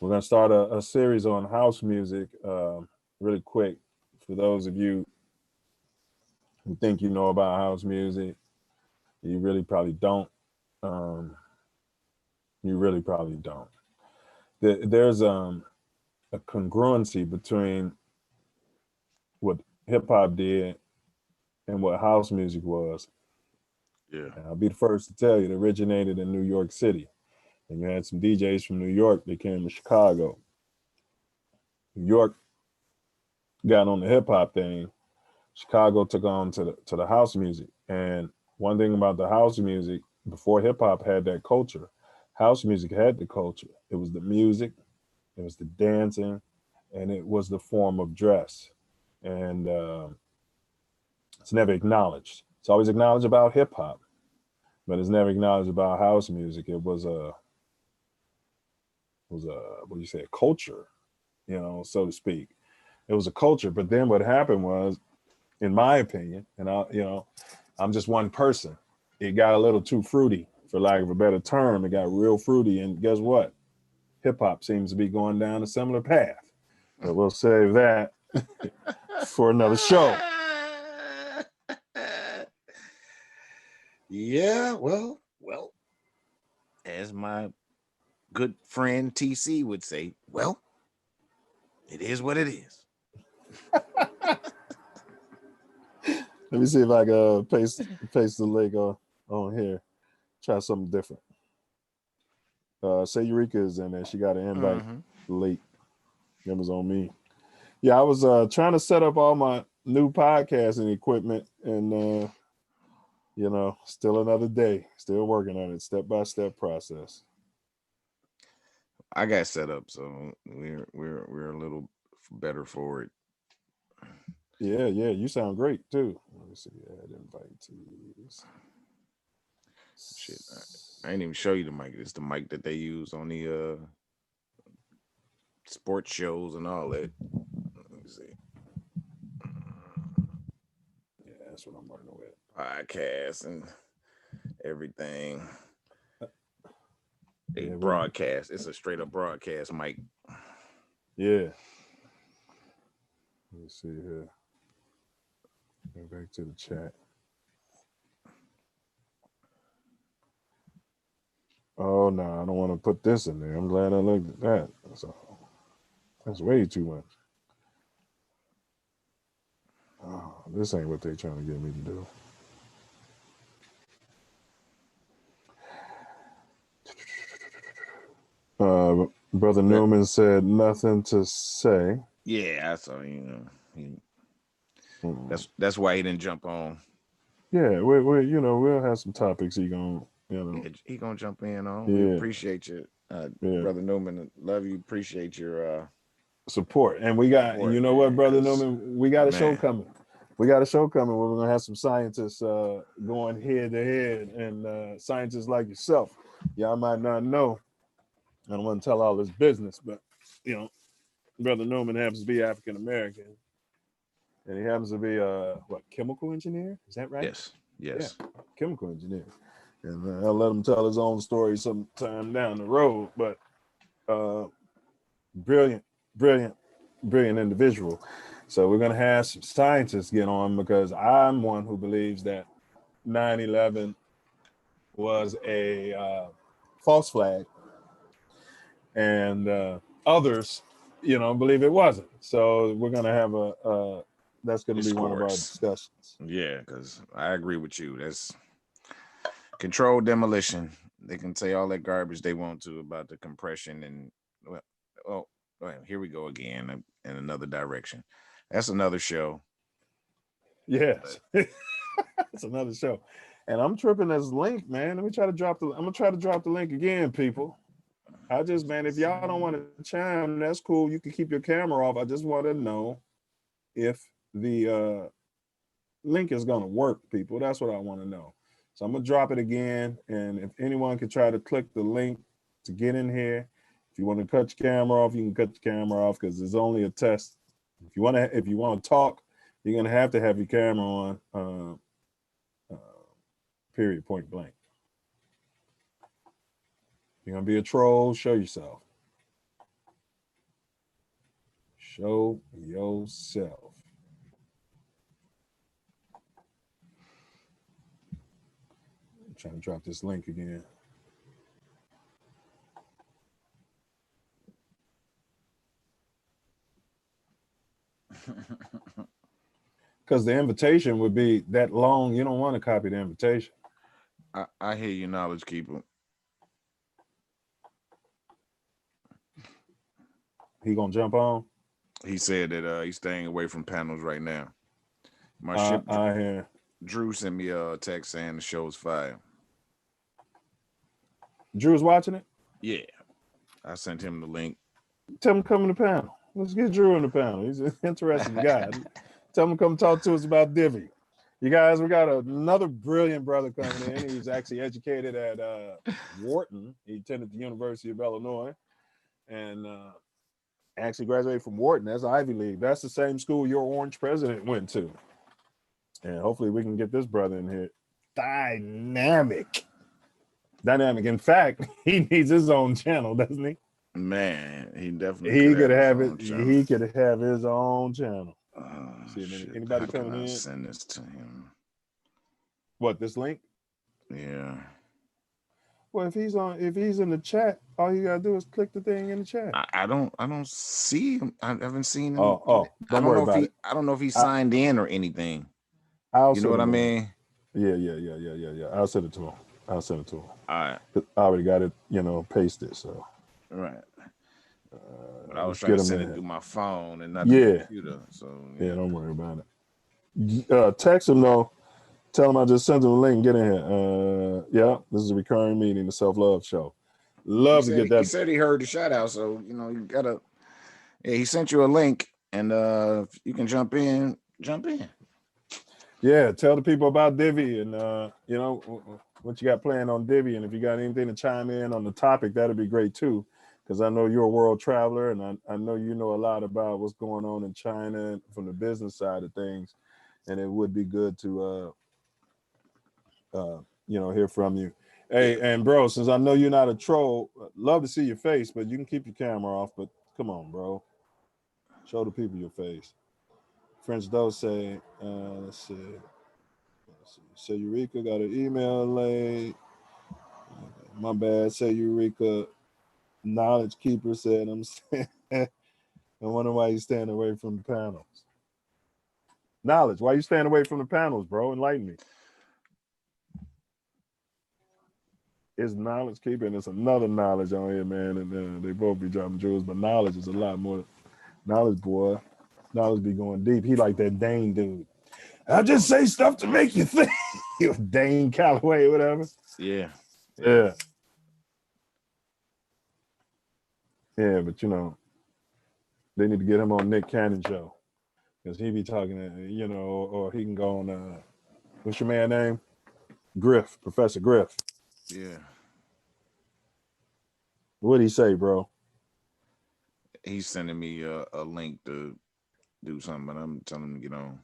we're gonna start a series on house music, really quick. For those of you who think you know about house music, you really probably don't. You really probably don't. There's a congruency between what hip hop did and what house music was. Yeah. And I'll be the first to tell you it originated in New York City. And you had some DJs from New York that came to Chicago. New York got on the hip hop thing. Chicago took on to the house music. And one thing about the house music, before hip hop had that culture, house music had the culture. It was the music, it was the dancing, and it was the form of dress. And it's never acknowledged. It's always acknowledged about hip hop, but it's never acknowledged about house music. It was a what do you say, a culture, so to speak. It was a culture. But then what happened was, in my opinion, and I'm just one person, it got a little too fruity, for lack of a better term. It got real fruity, and guess what? Hip hop seems to be going down a similar path. But we'll save that for another show. Yeah, well, as my good friend TC would say, well, it is what it is. Let me see if I can paste the link on here. Try something different. Say Eureka is in there. She got an invite late. It was on me. Yeah, I was trying to set up all my new podcasting equipment, and still another day. Still working on it, step-by-step process. I got set up, so we're a little better for it. Yeah, you sound great too. Let me see. Add invitees. Shit, I ain't even show you the mic. It's the mic that they use on the sports shows and all that. Let me see. Yeah, that's what I'm working with. Podcasts and everything. They Yeah, broadcast. It's a straight up broadcast mic. Yeah. Let me see here. Go back to the chat. Oh no, I don't want to put this in there. I'm glad I looked at that. That's way too much. Oh, this ain't what they're trying to get me to do. Brother Newman said nothing to say. Yeah, I saw. That's why he didn't jump on. Yeah, we'll have some topics he gonna he gonna jump in on. Yeah. We appreciate you, Brother Newman. Love you. Appreciate your support. And we got what, Brother Newman, we got a show coming. We got a show coming where we're gonna have some scientists going head to head, and scientists like yourself. Y'all might not know. I don't want to tell all his business, but Brother Newman happens to be African American, and he happens to be chemical engineer? Is that right? Yes. Yeah, chemical engineer. And I'll let him tell his own story sometime down the road. But brilliant individual. So we're gonna have some scientists get on, because I'm one who believes that 9/11 was a false flag, and others, believe it wasn't. So we're gonna have that's gonna be one of our discussions. Yeah, because I agree with you. That's controlled demolition. They can say all that garbage they want to about the compression, and well, here we go again in another direction. That's another show. Yes. It's another show. And I'm tripping this link, man. I'm gonna try to drop the link again, people. If y'all don't want to chime, that's cool. You can keep your camera off. I just want to know if the link is going to work, people. That's what I want to know. So I'm going to drop it again. And if anyone can try to click the link to get in here, if you want to cut your camera off, you can cut your camera off because it's only a test. If you want to talk, you're going to have your camera on, period, point blank. You're going to be a troll, show yourself. Show yourself. I'm trying to drop this link again. Because the invitation would be that long. You don't want to copy the invitation. I hear you, knowledge keeper. He gonna jump on? He said that he's staying away from panels right now. My ship. I hear. Drew sent me a text saying the show's fire. Drew's watching it? Yeah. I sent him the link. Tell him to come in the panel. Let's get Drew in the panel. He's an interesting guy. Tell him to come talk to us about Divvy. You guys, we got another brilliant brother coming in. He's actually educated at Wharton. He attended the University of Illinois and actually graduated from Wharton. That's Ivy League. That's the same school your orange president went to. And hopefully we can get this brother in here. Dynamic. In fact, he needs his own channel, doesn't he? Man, he definitely could have it. He could have his own channel. See, anybody coming in? Send this to him. What, this link? Yeah. Well, if he's in the chat, all you gotta do is click the thing in the chat. I don't see him. I haven't seen him. Don't worry about it. I don't know if he signed in or anything. You know what I mean? Yeah. I'll send it to him. All right. I already got it, pasted. So. Right. But I was trying to send it through my phone and not the computer. So yeah, don't worry about it. Text him though. Tell him I just sent him a link. Get in here. Yeah, this is a recurring meeting, the self-love show. Love to get that. He said he heard the shout out, so you gotta. Yeah, he sent you a link, and you can jump in. Yeah, tell the people about Divvy and what you got planned on Divvy, and if you got anything to chime in on the topic, that'd be great too. Because I know you're a world traveler, and I know you know a lot about what's going on in China from the business side of things, and it would be good to hear from you. Hey, and bro, since I know you're not a troll, I'd love to see your face, but you can keep your camera off. But come on, bro, show the people your face. French Doe say, let's see. Say Eureka got an email late. My bad. Say Eureka. Knowledge Keeper said, I wonder why you stand away from the panels. Knowledge, why you stand away from the panels, bro? Enlighten me. It's Knowledge Keeper, and it's another Knowledge on here, man. And they both be dropping jewels, but Knowledge is a lot more. Knowledge, boy. Knowledge be going deep. He like that Dane dude. I just say stuff to make you think. Dane Calloway, whatever. Yeah. Yeah, but they need to get him on Nick Cannon show because he be talking, or he can go on. What's your man name? Griff, Professor Griff. Yeah. What'd he say, bro? He's sending me a link to do something, but I'm telling him to get on.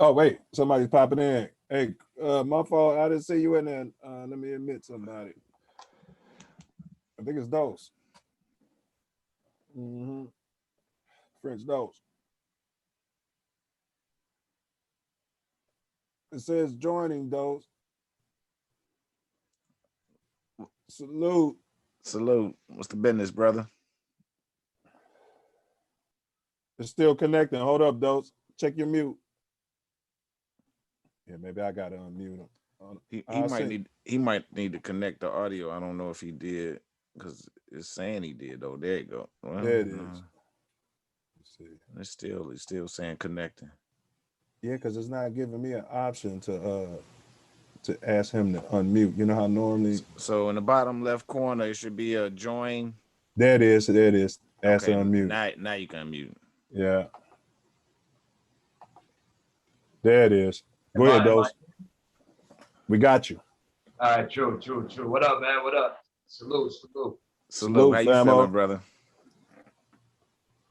Oh wait, somebody's popping in. Hey, my fault. I didn't see you in there. Let me admit somebody. I think it's Dose. French Dose. It says joining Dose. Salute. What's the business, brother? It's still connecting. Hold up, Dose. Check your mute. Yeah, maybe I gotta unmute him. He might need to connect the audio. I don't know if he did because it's saying he did though. There you go. Well, there it is. Let's see. It's still saying connecting. Yeah, because it's not giving me an option to ask him to unmute. You know how normally. So in the bottom left corner, it should be a join. There it is. Ask to unmute. Now you can unmute. Yeah. There it is. Go ahead, Dose. We got you. All right, true. What up, man? What up? Salute. Salute. How you famo. feeling, brother?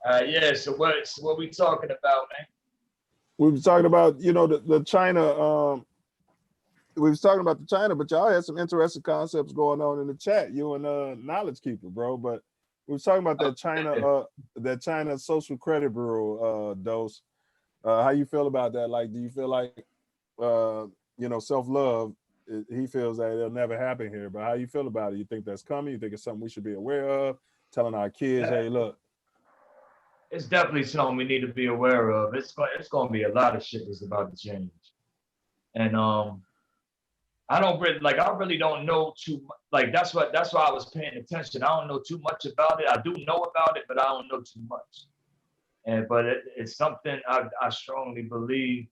Yeah. So what we talking about, man? We were talking about, the China. We was talking about the China, but y'all had some interesting concepts going on in the chat. You and Knowledge Keeper, bro. But we was talking about that China Social Credit Bureau, Dose. How you feel about that? Like, do you feel like, self-love? He feels that it'll never happen here. But how you feel about it? You think that's coming? You think it's something we should be aware of? Telling our kids, hey, look. It's definitely something we need to be aware of. It's going to be a lot of shit that's about to change. And I really don't know too much. Like that's why I was paying attention. I don't know too much about it. I do know about it, but I don't know too much. But it's something I strongly believe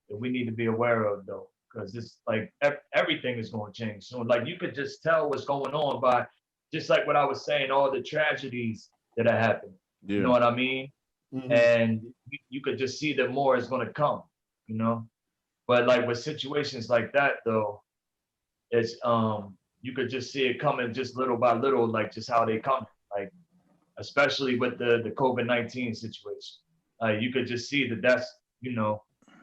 that we need to be aware of, though, because it's like everything is going to change soon. Like you could just tell what's going on by just like what I was saying, all the tragedies that are happening. Yeah. You know what I mean? Mm-hmm. And you could just see that more is going to come. But like with situations like that, though, it's you could just see it coming just little by little, like just how they come, like especially with the COVID-19 situation. You could just see that's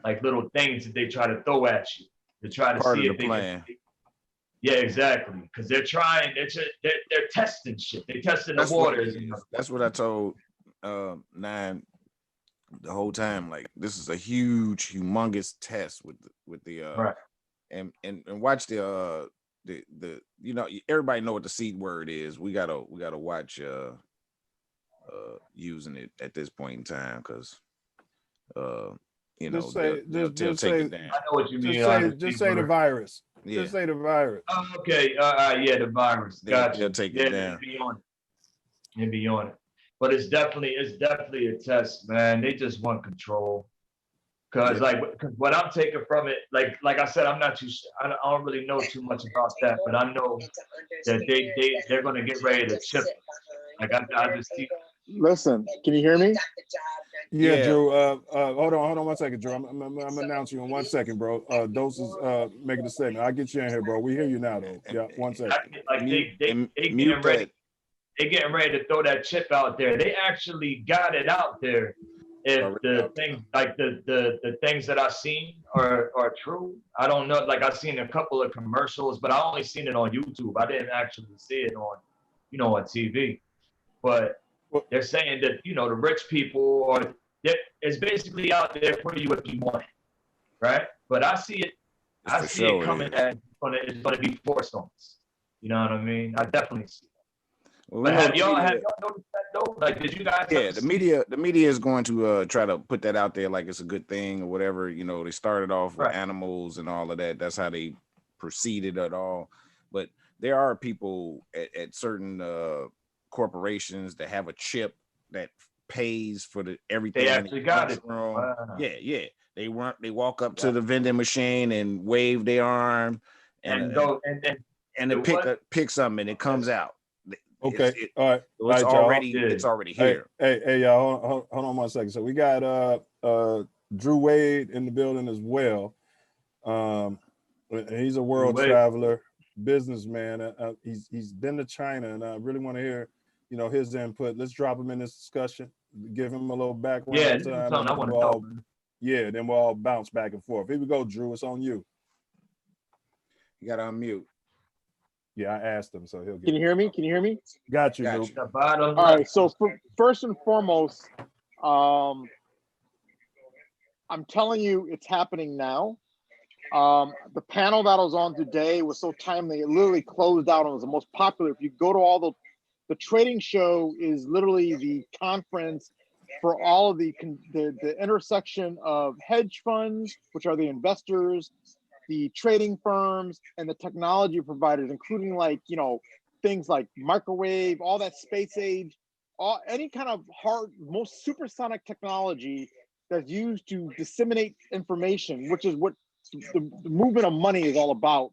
like little things that they try to throw at you to try to Part see of if the plan. Yeah, exactly. Because they're testing shit. They're testing the waters. That's what I told Nine the whole time. Like this is a humongous test with the right. And watch the everybody know what the seed word is. We gotta watch using it at this point in time because they'll take it down. I know what you mean. Just say the virus. Yeah. Just say the virus. Oh, okay. Yeah, the virus. Gotcha. They'll take it down. And be on it. But it's definitely a test, man. They just want control. Cause what I'm taking from it, like I said, I don't really know too much about that, but I know that they're gonna get ready to chip. Like I just see. Listen, can you hear me? Yeah, Drew. Hold on 1 second, Drew. I'm announcing you in 1 second, bro. Dose is making a statement. I'll get you in here, bro. We hear you now, though. Yeah, 1 second. Like they getting ready. They getting ready to throw that chip out there. They actually got it out there. If the things like the things that I've seen are true, I don't know. Like I've seen a couple of commercials, but I only seen it on YouTube. I didn't actually see it on, on TV. But they're saying that the rich people it's basically out there for you if you want it, right? But I see it. I see it coming that it's gonna be forced on us. You know what I mean? I definitely see it. Well, have y'all noticed that though? Like, did you guys? Yeah, the media is going to try to put that out there like it's a good thing or whatever. They started off with animals and all of that. That's how they proceeded at all. But there are people at certain corporations that have a chip that pays for everything. They actually got it. Wow. Yeah. They walk up to the vending machine and wave their arm and pick something and it comes out. Okay. All right. It's already here. Hey, y'all. Hold on 1 second. So we got Drew Wade in the building as well. He's a world traveler, businessman. He's been to China, and I really want to hear, his input. Let's drop him in this discussion. Give him a little background. Yeah, this is something I want to know. Yeah, then we'll all bounce back and forth. Here we go, Drew. It's on you. You got to unmute. Yeah, I asked him, so he'll get. Can you hear me? Can you hear me? Got you. All right. So first and foremost, I'm telling you, it's happening now. The panel that I was on today was so timely; it literally closed out and was the most popular. If you go to all the trading show is literally the conference for all of the intersection of hedge funds, which are the investors, the trading firms, and the technology providers, including things like microwave, all that space age, any kind of most supersonic technology that's used to disseminate information, which is what the movement of money is all about.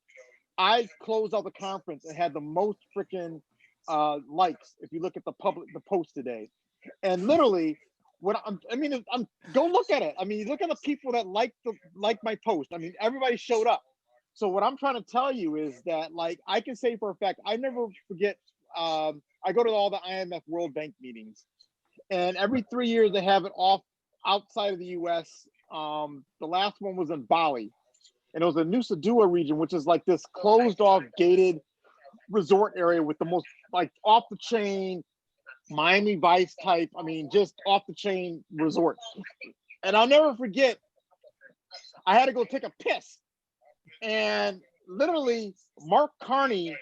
I closed out the conference and had the most freaking likes if you look at the post today. And literally I'm go look at it. I mean, look at the people that like my post. I mean, everybody showed up. So what I'm trying to tell you is that, like, I can say for a fact, I never forget. I go to all the IMF World Bank meetings, and every 3 years they have it off outside of the U.S. The last one was in Bali, and it was a Nusa Dua region, which is like this closed off, gated resort area with the most like off the chain Miami Vice type. I mean, just off the chain resort. And I'll never forget, I had to go take a piss, and literally Mark Carney,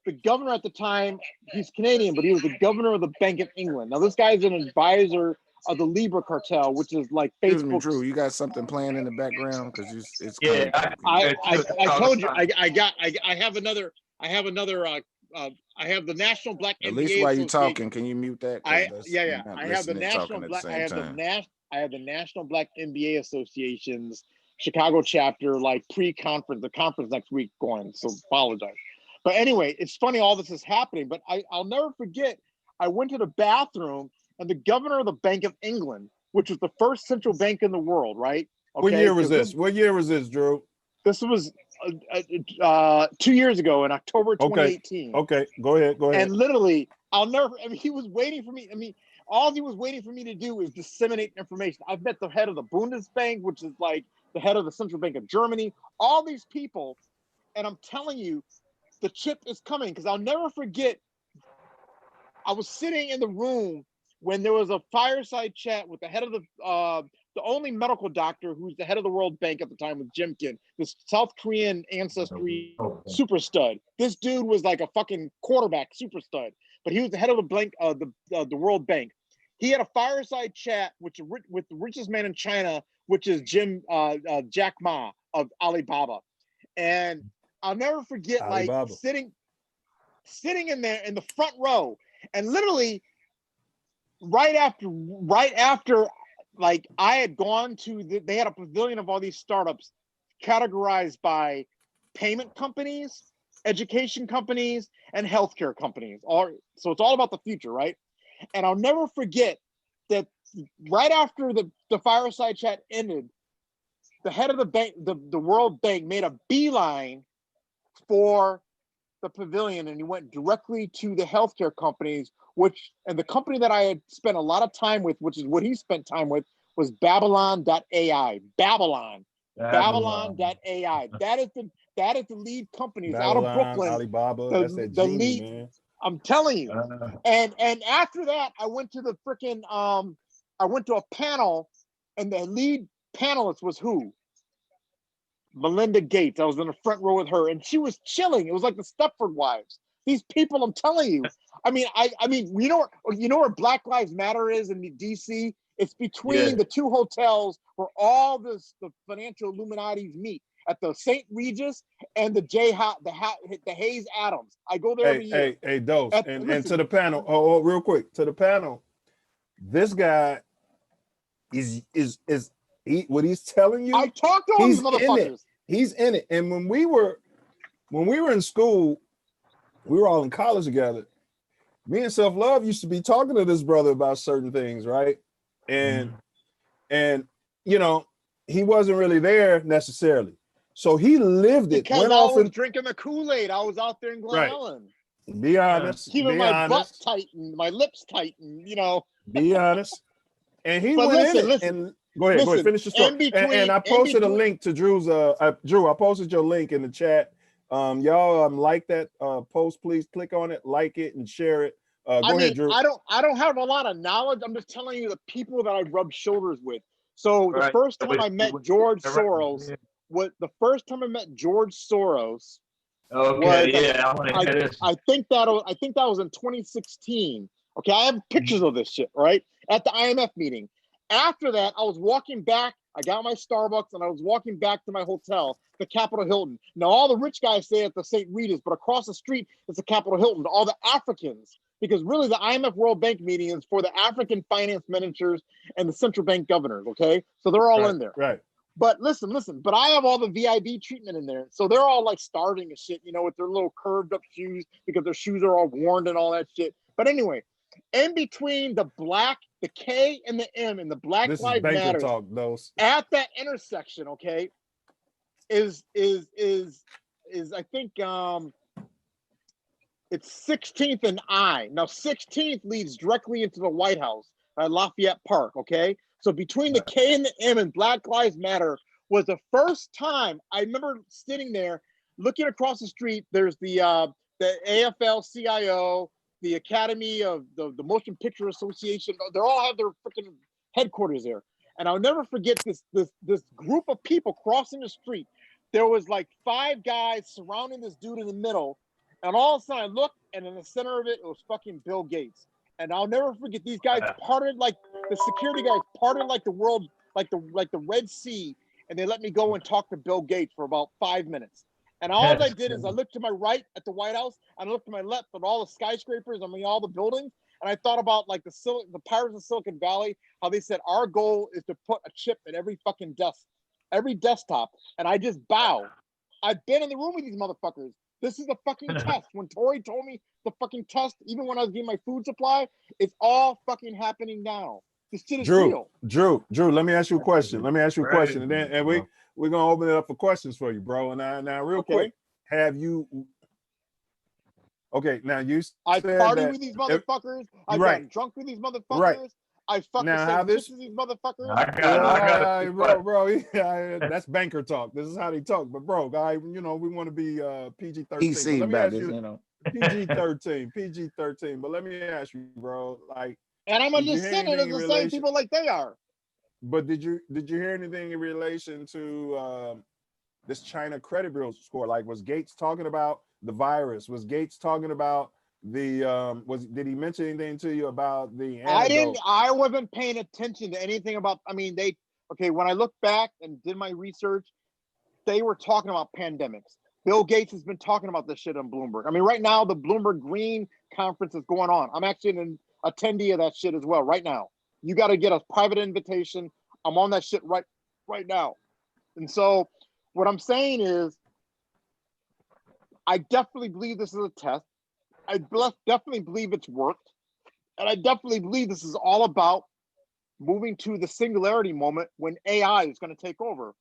the governor at the time, he's Canadian, but he was the governor of the Bank of England. Now this guy's an advisor of the Libra cartel, which is like Excuse me, Facebook. Drew. You got something playing in the background because it's Yeah, I told you I have another I have the National Black At NBA least while you Association. talking, can you mute that? 'Cause I not have the listening, National talking at the Black same time. I have the National Black NBA Association's Chicago chapter like pre-conference, the conference next week going. So apologize. But anyway, it's funny all this is happening. But I'll never forget. I went to the bathroom, and the governor of the Bank of England, which was the first central bank in the world, right? Okay, what year was this? What year was this, Drew? This was 2 years ago in October 2018. Okay, go ahead. And literally, he was waiting for me. I mean, all he was waiting for me to do is disseminate information. I've met the head of the Bundesbank, which is like the head of the Central Bank of Germany, all these people. And I'm telling you, the chip is coming, because I'll never forget, I was sitting in the room when there was a fireside chat with the head of the only medical doctor who's the head of the World Bank at the time was Jim Kim, this South Korean ancestry super stud. This dude was like a fucking quarterback super stud, but he was the head of the World Bank. He had a fireside chat with the richest man in China, which is Jack Ma of Alibaba. And I'll never forget Alibaba. like sitting in there in the front row, and literally right after like I had gone to they had a pavilion of all these startups categorized by payment companies, education companies, and healthcare companies. So it's all about the future, right? And I'll never forget that right after the fireside chat ended, the head of the bank, the World Bank, made a beeline for the pavilion, and he went directly to the healthcare companies, and the company that I had spent a lot of time with, which is what he spent time with, was Babylon.ai. Babylon.ai. That is the lead company. It's out of Brooklyn. Alibaba. That's that genie, lead, man. I'm telling you. And after that, I went to the freaking I went to a panel, and the lead panelist was who? Melinda Gates. I was in the front row with her, and she was chilling. It was like the Stepford Wives. These people, I'm telling you. I mean, you know where Black Lives Matter is in DC? It's between the two hotels where all the financial Illuminatis meet, at the St. Regis and the Hayes Adams. I go there every year. Hey, Dose, and to the panel. Oh, real quick, to the panel. This guy is what he's telling you. I talked to all these motherfuckers. He's in it. And when we were in school, we were all in college together. Me and Self Love used to be talking to this brother about certain things, right? And you know, he wasn't really there necessarily. So he lived it. Because I was drinking the Kool-Aid. I was out there in Glen Ellen. Be honest. Keeping my butt tightened, my lips tightened, you know. Be honest. And he went in it. And go ahead, finish the story. And I posted a link to Drew's. Drew, I posted your link in the chat. Y'all like that post, please click on it, like it, and share it. Go ahead, Drew. I don't have a lot of knowledge. I'm just telling you the people that I rubbed shoulders with. So the first time I met George Soros, I want to hear this. I think that was in 2016. Okay, I have pictures of this shit, right? At the IMF meeting. After that, I was walking back. I got my Starbucks, and I was walking back to my hotel, the Capitol Hilton. Now, all the rich guys stay at the St. Regis, but across the street is the Capitol Hilton. All the Africans, because really the IMF World Bank meeting is for the African finance managers and the central bank governors, okay? So they're all in there. Right. But listen, but I have all the VIB treatment in there. So they're all like starving and shit, you know, with their little curved up shoes because their shoes are all worn and all that shit. But anyway, in between the K and the M and the Black This is Lives banker Matter talk, those. at that intersection, okay, is I think it's 16th and I. Now 16th leads directly into the White House at Lafayette Park, okay? So between the K and the M and Black Lives Matter was the first time I remember sitting there looking across the street. There's the AFL-CIO, the Academy of the Motion Picture Association. They all have their freaking headquarters there. And I'll never forget this group of people crossing the street. There was like 5 guys surrounding this dude in the middle. And all of a sudden I looked, and in the center of it, it was fucking Bill Gates. And I'll never forget, these guys parted like the security guys parted like the world, like the Red Sea. And they let me go and talk to Bill Gates for about 5 minutes. And all I did is I looked to my right at the White House, and I looked to my left at all the skyscrapers, I mean, all the buildings. And I thought about like the Pirates of Silicon Valley, how they said, our goal is to put a chip in every fucking desk, every desktop. And I just bow. I've been in the room with these motherfuckers. This is the fucking test. When Torry told me the fucking test, even when I was getting my food supply, it's all fucking happening now. This shit is real. Drew, let me ask you a question. And then we're gonna open it up for questions for you, bro. And now real quick, have you now you I partied with these motherfuckers, I got drunk with these motherfuckers, right. I fucking bitches with these motherfuckers. I got bro, yeah, that's banker talk. This is how they talk. But bro, guy, we want to be PG-13. PC about this, PG-13. But let me ask you, bro, like, and I'm just saying it as the same people like they are. But did you hear anything in relation to this China credit bureau score? Like, was Gates talking about the virus? Was Gates talking about the did he mention anything to you about the antidote? I wasn't paying attention to anything about, I mean, when I look back and did my research, they were talking about pandemics. Bill Gates has been talking about this shit on Bloomberg. I mean, right now the Bloomberg Green conference is going on. I'm actually an attendee of that shit as well right now. You got to get a private invitation. I'm on that shit right now. And so what I'm saying is, I definitely believe this is a test. I definitely believe it's worked. And I definitely believe this is all about moving to the singularity moment when AI is going to take over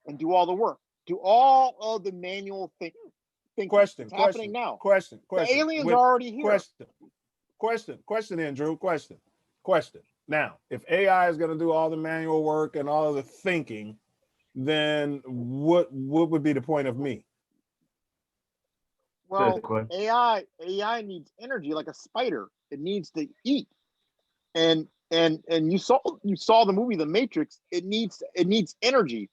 and do all the work, do all of the manual thinking. It's happening now. Question. The aliens are already here. Question, Andrew. Question. Now, if AI is going to do all the manual work and all of the thinking, then what would be the point of me? Well, AI needs energy like a spider. It needs to eat, and you saw the movie The Matrix. It needs energy.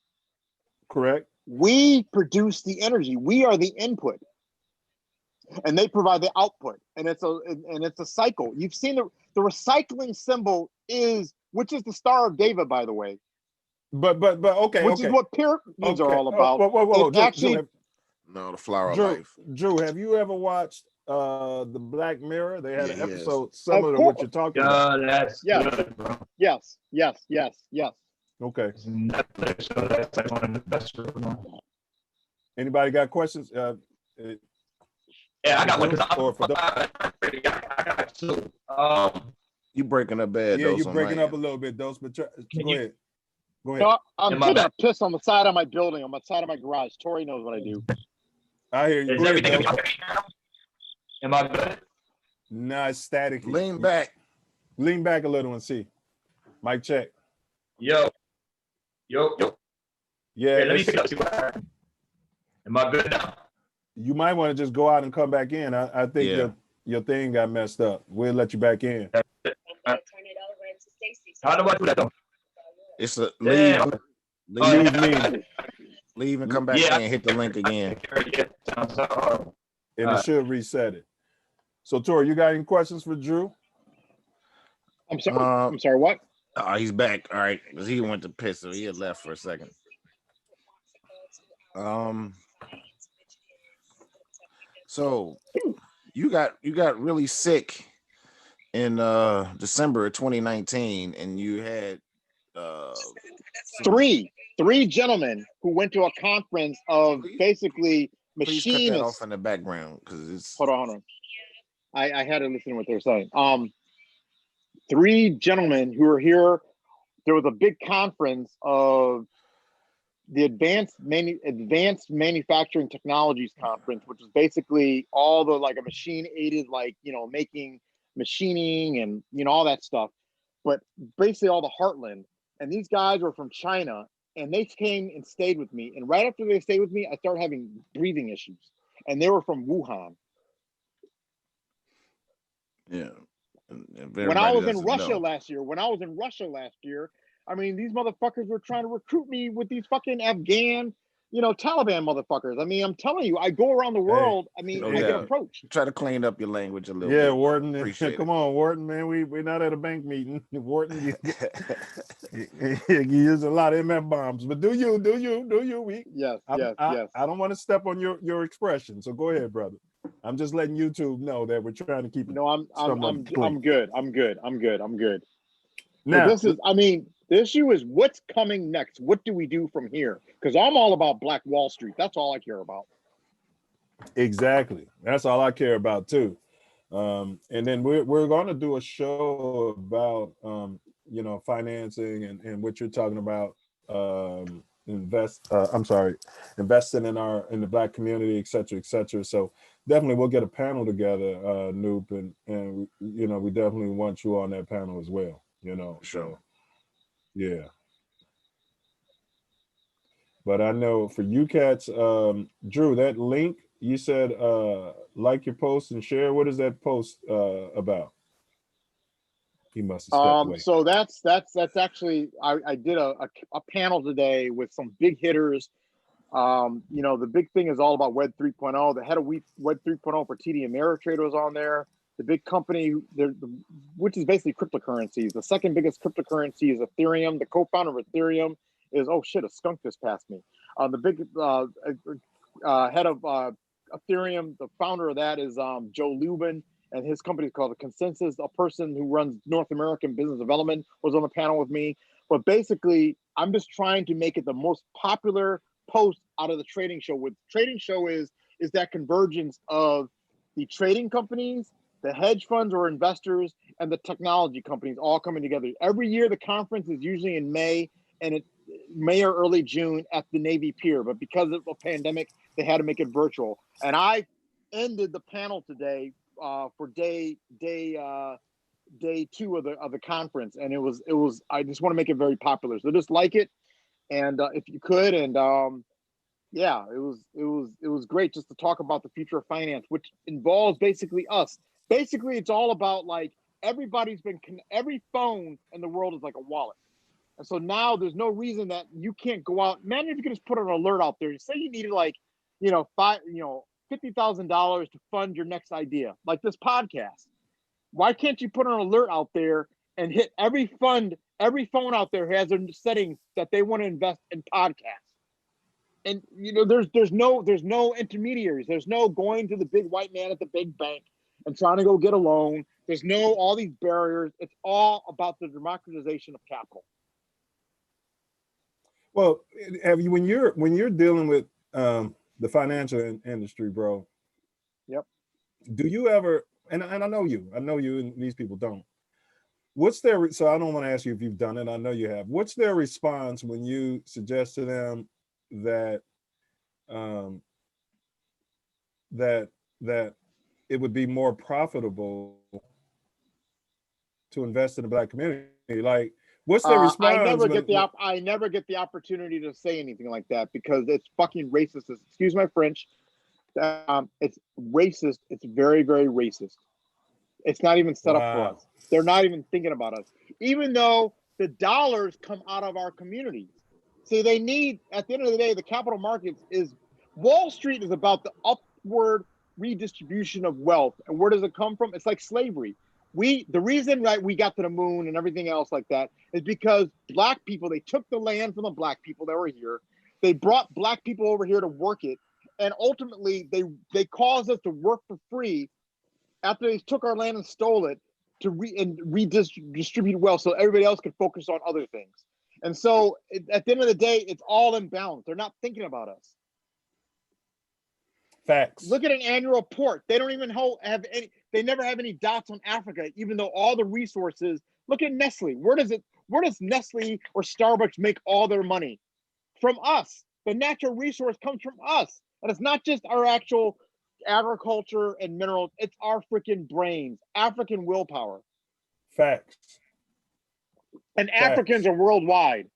Correct. We produce the energy. We are the input, and they provide the output. And it's a cycle. You've seen the recycling symbol which is the Star of David, by the way. But okay. Which is what pyramids are all about. Whoa. No, the flower of life. Drew, have you ever watched the Black Mirror? They had an episode similar to what you're talking about. That's good, bro. Yes. Okay. Netflix, so that's like one of the best. Anybody got questions? Yeah, I got one because I got two. You breaking up bad. Yeah, you're breaking up a little bit, Dose. But go ahead. No, I'm taking a piss on the side of my building, on the side of my garage. Torry knows what I do. I hear you. Is everything am I good? Nah, it's static. Lean back a little and see. Mic check. Yo. Yeah. Let me pick up. See what happened. Am I good now? You might want to just go out and come back in. I think your thing got messed up. We'll let you back in. How do I do that though? It's a leave and come back in. Hit the link again. And it should reset it. So, Torry, you got any questions for Drew? I'm sorry. What? Oh, he's back. All right, because he went to piss, so he had left for a second. So you got really sick in December of 2019, and you had three gentlemen who went to a conference of basically machinists. Please cut that off in the background because it's hold on. I had to listen to what they're saying. three gentlemen who were here. There was a big conference of the Advanced Manufacturing Technologies Conference, which is basically all the like a machine aided, like, you know, making machining and, you know, all that stuff. But basically all the heartland. And these guys were from China, and they came and stayed with me. And right after they stayed with me, I started having breathing issues. And they were from Wuhan. Yeah. When I was in Russia last year, I mean, these motherfuckers were trying to recruit me with these fucking Afghan, you know, Taliban motherfuckers. I mean, I'm telling you, I go around the world. I mean, I get approached. Try to clean up your language a little Yeah, bit. Wharton. Appreciate Come on, Wharton, man. We're not at a bank meeting. Wharton, you use a lot of MF bombs, but do you? Yes. I don't want to step on your expression, so go ahead, brother. I'm just letting YouTube know that we're trying to keep it. No, I'm good. Now, this is, I mean, the issue is what's coming next. What do we do from here? Because I'm all about Black Wall Street. That's all I care about. Exactly. That's all I care about too. And then we're going to do a show about you know, financing and what you're talking about. Investing in the Black community, et cetera. So definitely we'll get a panel together, Noop, and you know, we definitely want you on that panel as well. You know, Sure. So, yeah. But I know for you cats, Drew, that link you said like your post and share. What is that post about? He must have stepped away. So that's actually I did a panel today with some big hitters. You know, the big thing is all about Web 3.0. The head of Web 3.0 for TD Ameritrade was on there. The big company, which is basically cryptocurrencies. The second biggest cryptocurrency is Ethereum. The co-founder of Ethereum is, oh shit, a skunk just passed me. The big head of Ethereum, the founder of that is Joe Lubin, and his company is called Consensus. A person who runs North American business development was on the panel with me. But basically, I'm just trying to make it the most popular post out of the trading show. What the trading show is that convergence of the trading companies, the hedge funds or investors, and the technology companies all coming together. Every year, the conference is usually in May, and it's May or early June at the Navy Pier. But because of a pandemic, they had to make it virtual. And I ended the panel today for day 2 of the conference, and it was I just want to make it very popular. So just like it, and if you could, and yeah, it was great just to talk about the future of finance, which involves basically us. Basically, it's all about like every phone in the world is like a wallet. And so now there's no reason that you can't go out. Man, if you could just put an alert out there, say you needed like, you know, $50,000 to fund your next idea, like this podcast. Why can't you put an alert out there and hit every phone out there has their settings that they want to invest in podcasts? And you know, there's no intermediaries. There's no going to the big white man at the big bank and trying to go get a loan. There's no all these barriers. It's all about the democratization of capital. Well, have you when you're dealing with the financial industry, bro? Yep. Do you ever? And I know you, and these people don't. What's their? So I don't want to ask you if you've done it. I know you have. What's their response when you suggest to them that that it would be more profitable to invest in the Black community? Like, what's their response? I never get the opportunity to say anything like that because it's fucking racist. Excuse my French. It's racist. It's very, very racist. It's not even set up for us. They're not even thinking about us, even though the dollars come out of our communities. See, they need, at the end of the day, the capital markets is, Wall Street is about the upward redistribution of wealth. And where does it come from? It's like slavery. The reason we got to the moon and everything else like that is because Black people, they took the land from the Black people that were here. They brought Black people over here to work it. And ultimately, they caused us to work for free after they took our land and stole it to redistribute wealth so everybody else could focus on other things. And so at the end of the day, it's all imbalance. They're not thinking about us. Facts. Look at an annual report. They don't even have any, they never have any dots on Africa, even though all the resources Look at Nestle. Where does Nestle or Starbucks make all their money? From us. The natural resource comes from us. And it's not just our actual agriculture and minerals, it's our freaking brains, African willpower. Facts. And Africans are worldwide.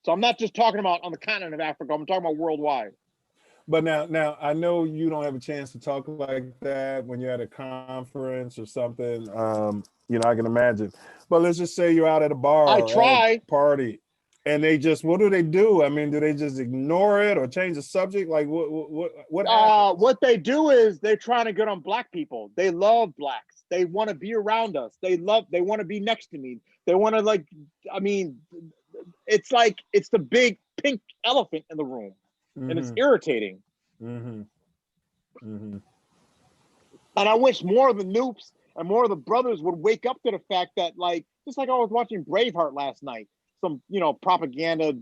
So I'm not just talking about on the continent of Africa, I'm talking about worldwide. But now I know you don't have a chance to talk like that when you're at a conference or something. I can imagine. But let's just say you're out at a bar I or try. at a party, and they just, what do? I mean, do they just ignore it or change the subject? Like what happens? What they do is they're trying to get on black people. They love blacks. They want to be around us. They want to be next to me. They want to it's like it's the big pink elephant in the room. And it's irritating. And I wish more of the noobs and more of the brothers would wake up to the fact that, like, just like I was watching Braveheart last night, some, propaganda,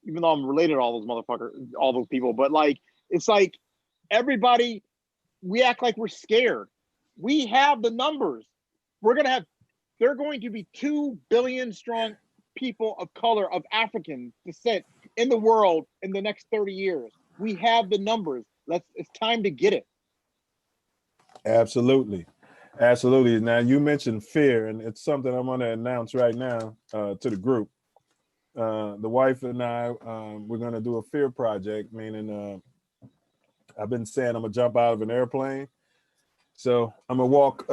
even though I'm related to all those motherfuckers, all those people, but like, it's like everybody, we act like we're scared. We have the numbers. They're going to be 2 billion strong people of color, of African descent in the world in the next 30 years. We have the numbers. It's time to get it. Absolutely. Now you mentioned fear, and it's something I'm going to announce right now to the group. The wife and I, we're going to do a fear project, meaning I've been saying I'm going to jump out of an airplane. So I'm going to walk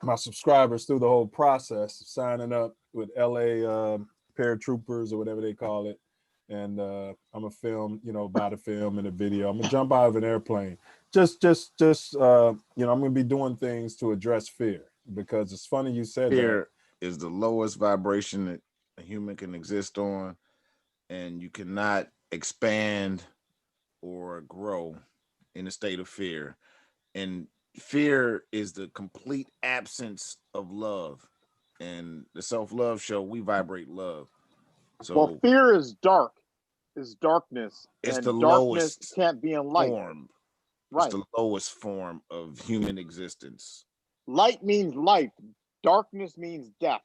my subscribers through the whole process of signing up with LA paratroopers or whatever they call it. And I'm gonna film, by the film and the video. I'm gonna jump out of an airplane. Just I'm gonna be doing things to address fear, because it's funny you said fear is the lowest vibration that a human can exist on, and you cannot expand or grow in a state of fear. And fear is the complete absence of love. And the self-love show, we vibrate love. So fear is dark, is darkness. It's and the darkness lowest can't be in light. form. Right. It's the lowest form of human existence. Light means life. Darkness means death.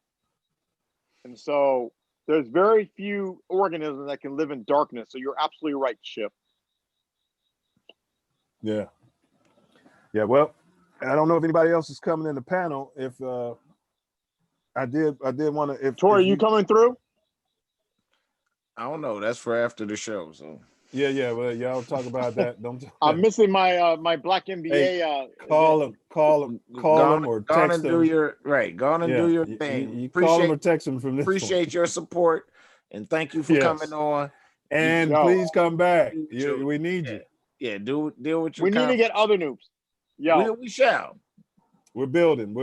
And so there's very few organisms that can live in darkness. So you're absolutely right, Chip. Yeah. Well, I don't know if anybody else is coming in the panel. If I did want to. If Torry, you coming through? I don't know. That's for after the show. So yeah. Well, y'all talk about that. I'm missing my my Black NBA. Hey, call him or text him. Do your thing. You call him or text him from this. Appreciate your support, and thank you for coming on. And please come back. We need you. Yeah, deal with your. We need to get other noobs. Yo, we shall. We're building.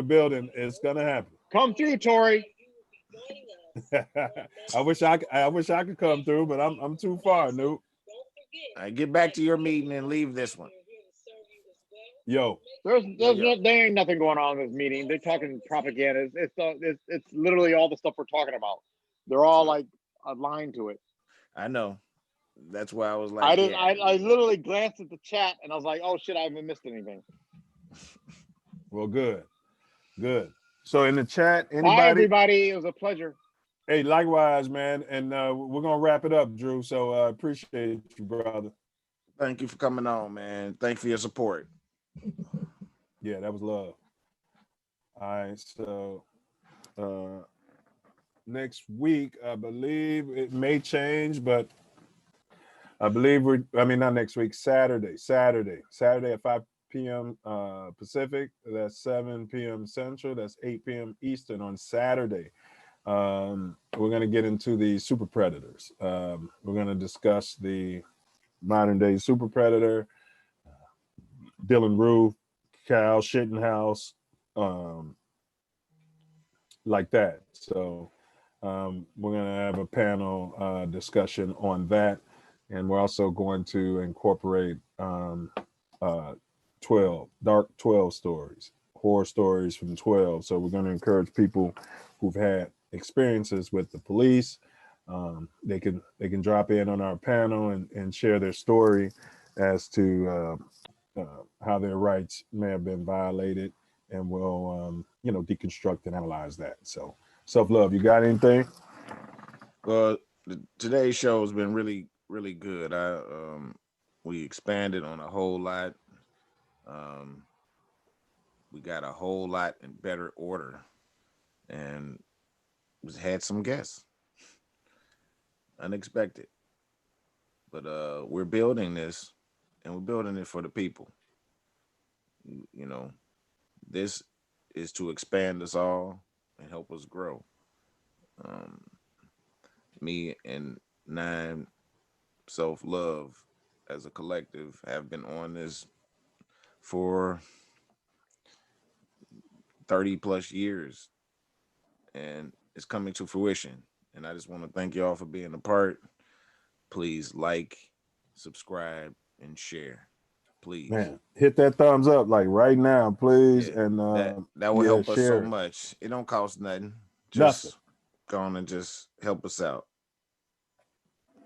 It's gonna happen. Come through, Torry. I wish I could come through, but I'm too far, Noop. All right, get back to your meeting and leave this one. Yo, there ain't nothing going on in this meeting. They're talking propaganda. It's literally all the stuff we're talking about. They're all like aligned to it. I know. That's why I was like, I literally glanced at the chat and I was like, oh shit, I haven't missed anything. Well, good. So in the chat, anybody? Bye, everybody. It was a pleasure. Hey, likewise, man. And we're gonna wrap it up, Drew. So I appreciate you, brother. Thank you for coming on, man. Thank you for your support. Yeah, that was love. All right, so next week, I believe it may change, but I believe not next week, Saturday at 5 p.m. Pacific. That's 7 p.m. Central. That's 8 p.m. Eastern on Saturday. We're going to get into the super predators. We're going to discuss the modern day super predator, Dylan Roof, Cal Shittenhouse, like that. So we're going to have a panel discussion on that. And we're also going to incorporate 12 stories, horror stories from 12. So we're going to encourage people who've had experiences with the police. They can drop in on our panel and share their story as to how their rights may have been violated, and we'll deconstruct and analyze that. So Self-love, you got anything? Well, today's show has been really, really good. We expanded on a whole lot. Um, we got a whole lot in better order, and we had some guests, unexpected. But we're building this, and we're building it for the people. You know, this is to expand us all and help us grow. Um, Me and Nine Self Love as a collective have been on this for 30 plus years, and it's coming to fruition. And I just want to thank y'all for being a part. Please like, subscribe, and share. Please. Man, hit that thumbs up like right now, please. Yeah, And that will help us so share it. much. It don't cost nothing. Nothing. Just go on and just help us out.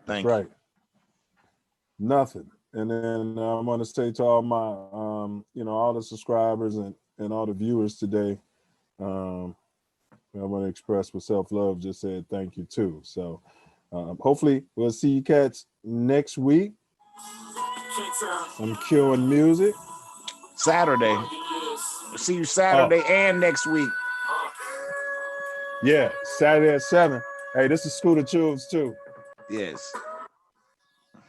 That's Thank right. you. Nothing. And then I'm going to say to all my, all the subscribers and all the viewers today, I'm going to express what self-love just said thank you too. So hopefully we'll see you cats next week. I'm cueing music. Saturday. See you Saturday and next week. Yeah, Saturday at 7. Hey, this is Scooter Tunes too. Yes.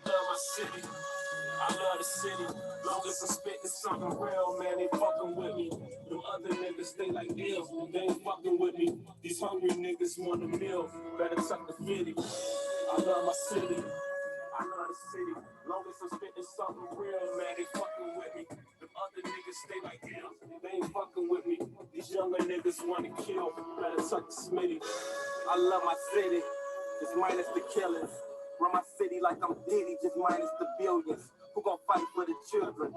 I love the city. Long as I'm spitting something real, man, they fucking with me. Them other niggas, they like ill. They ain't fucking with me. These hungry niggas want a meal. Better tuck the fitty. I love my city. I love the city. Long as I'm spitting something real, man, they fucking with me. Them other niggas, they like ill. They ain't fucking with me. These younger niggas want to kill. Better tuck the smitty. I love my city. Just minus the killings. Run my city like I'm Diddy, just minus the billions. Who gon' fight for the children?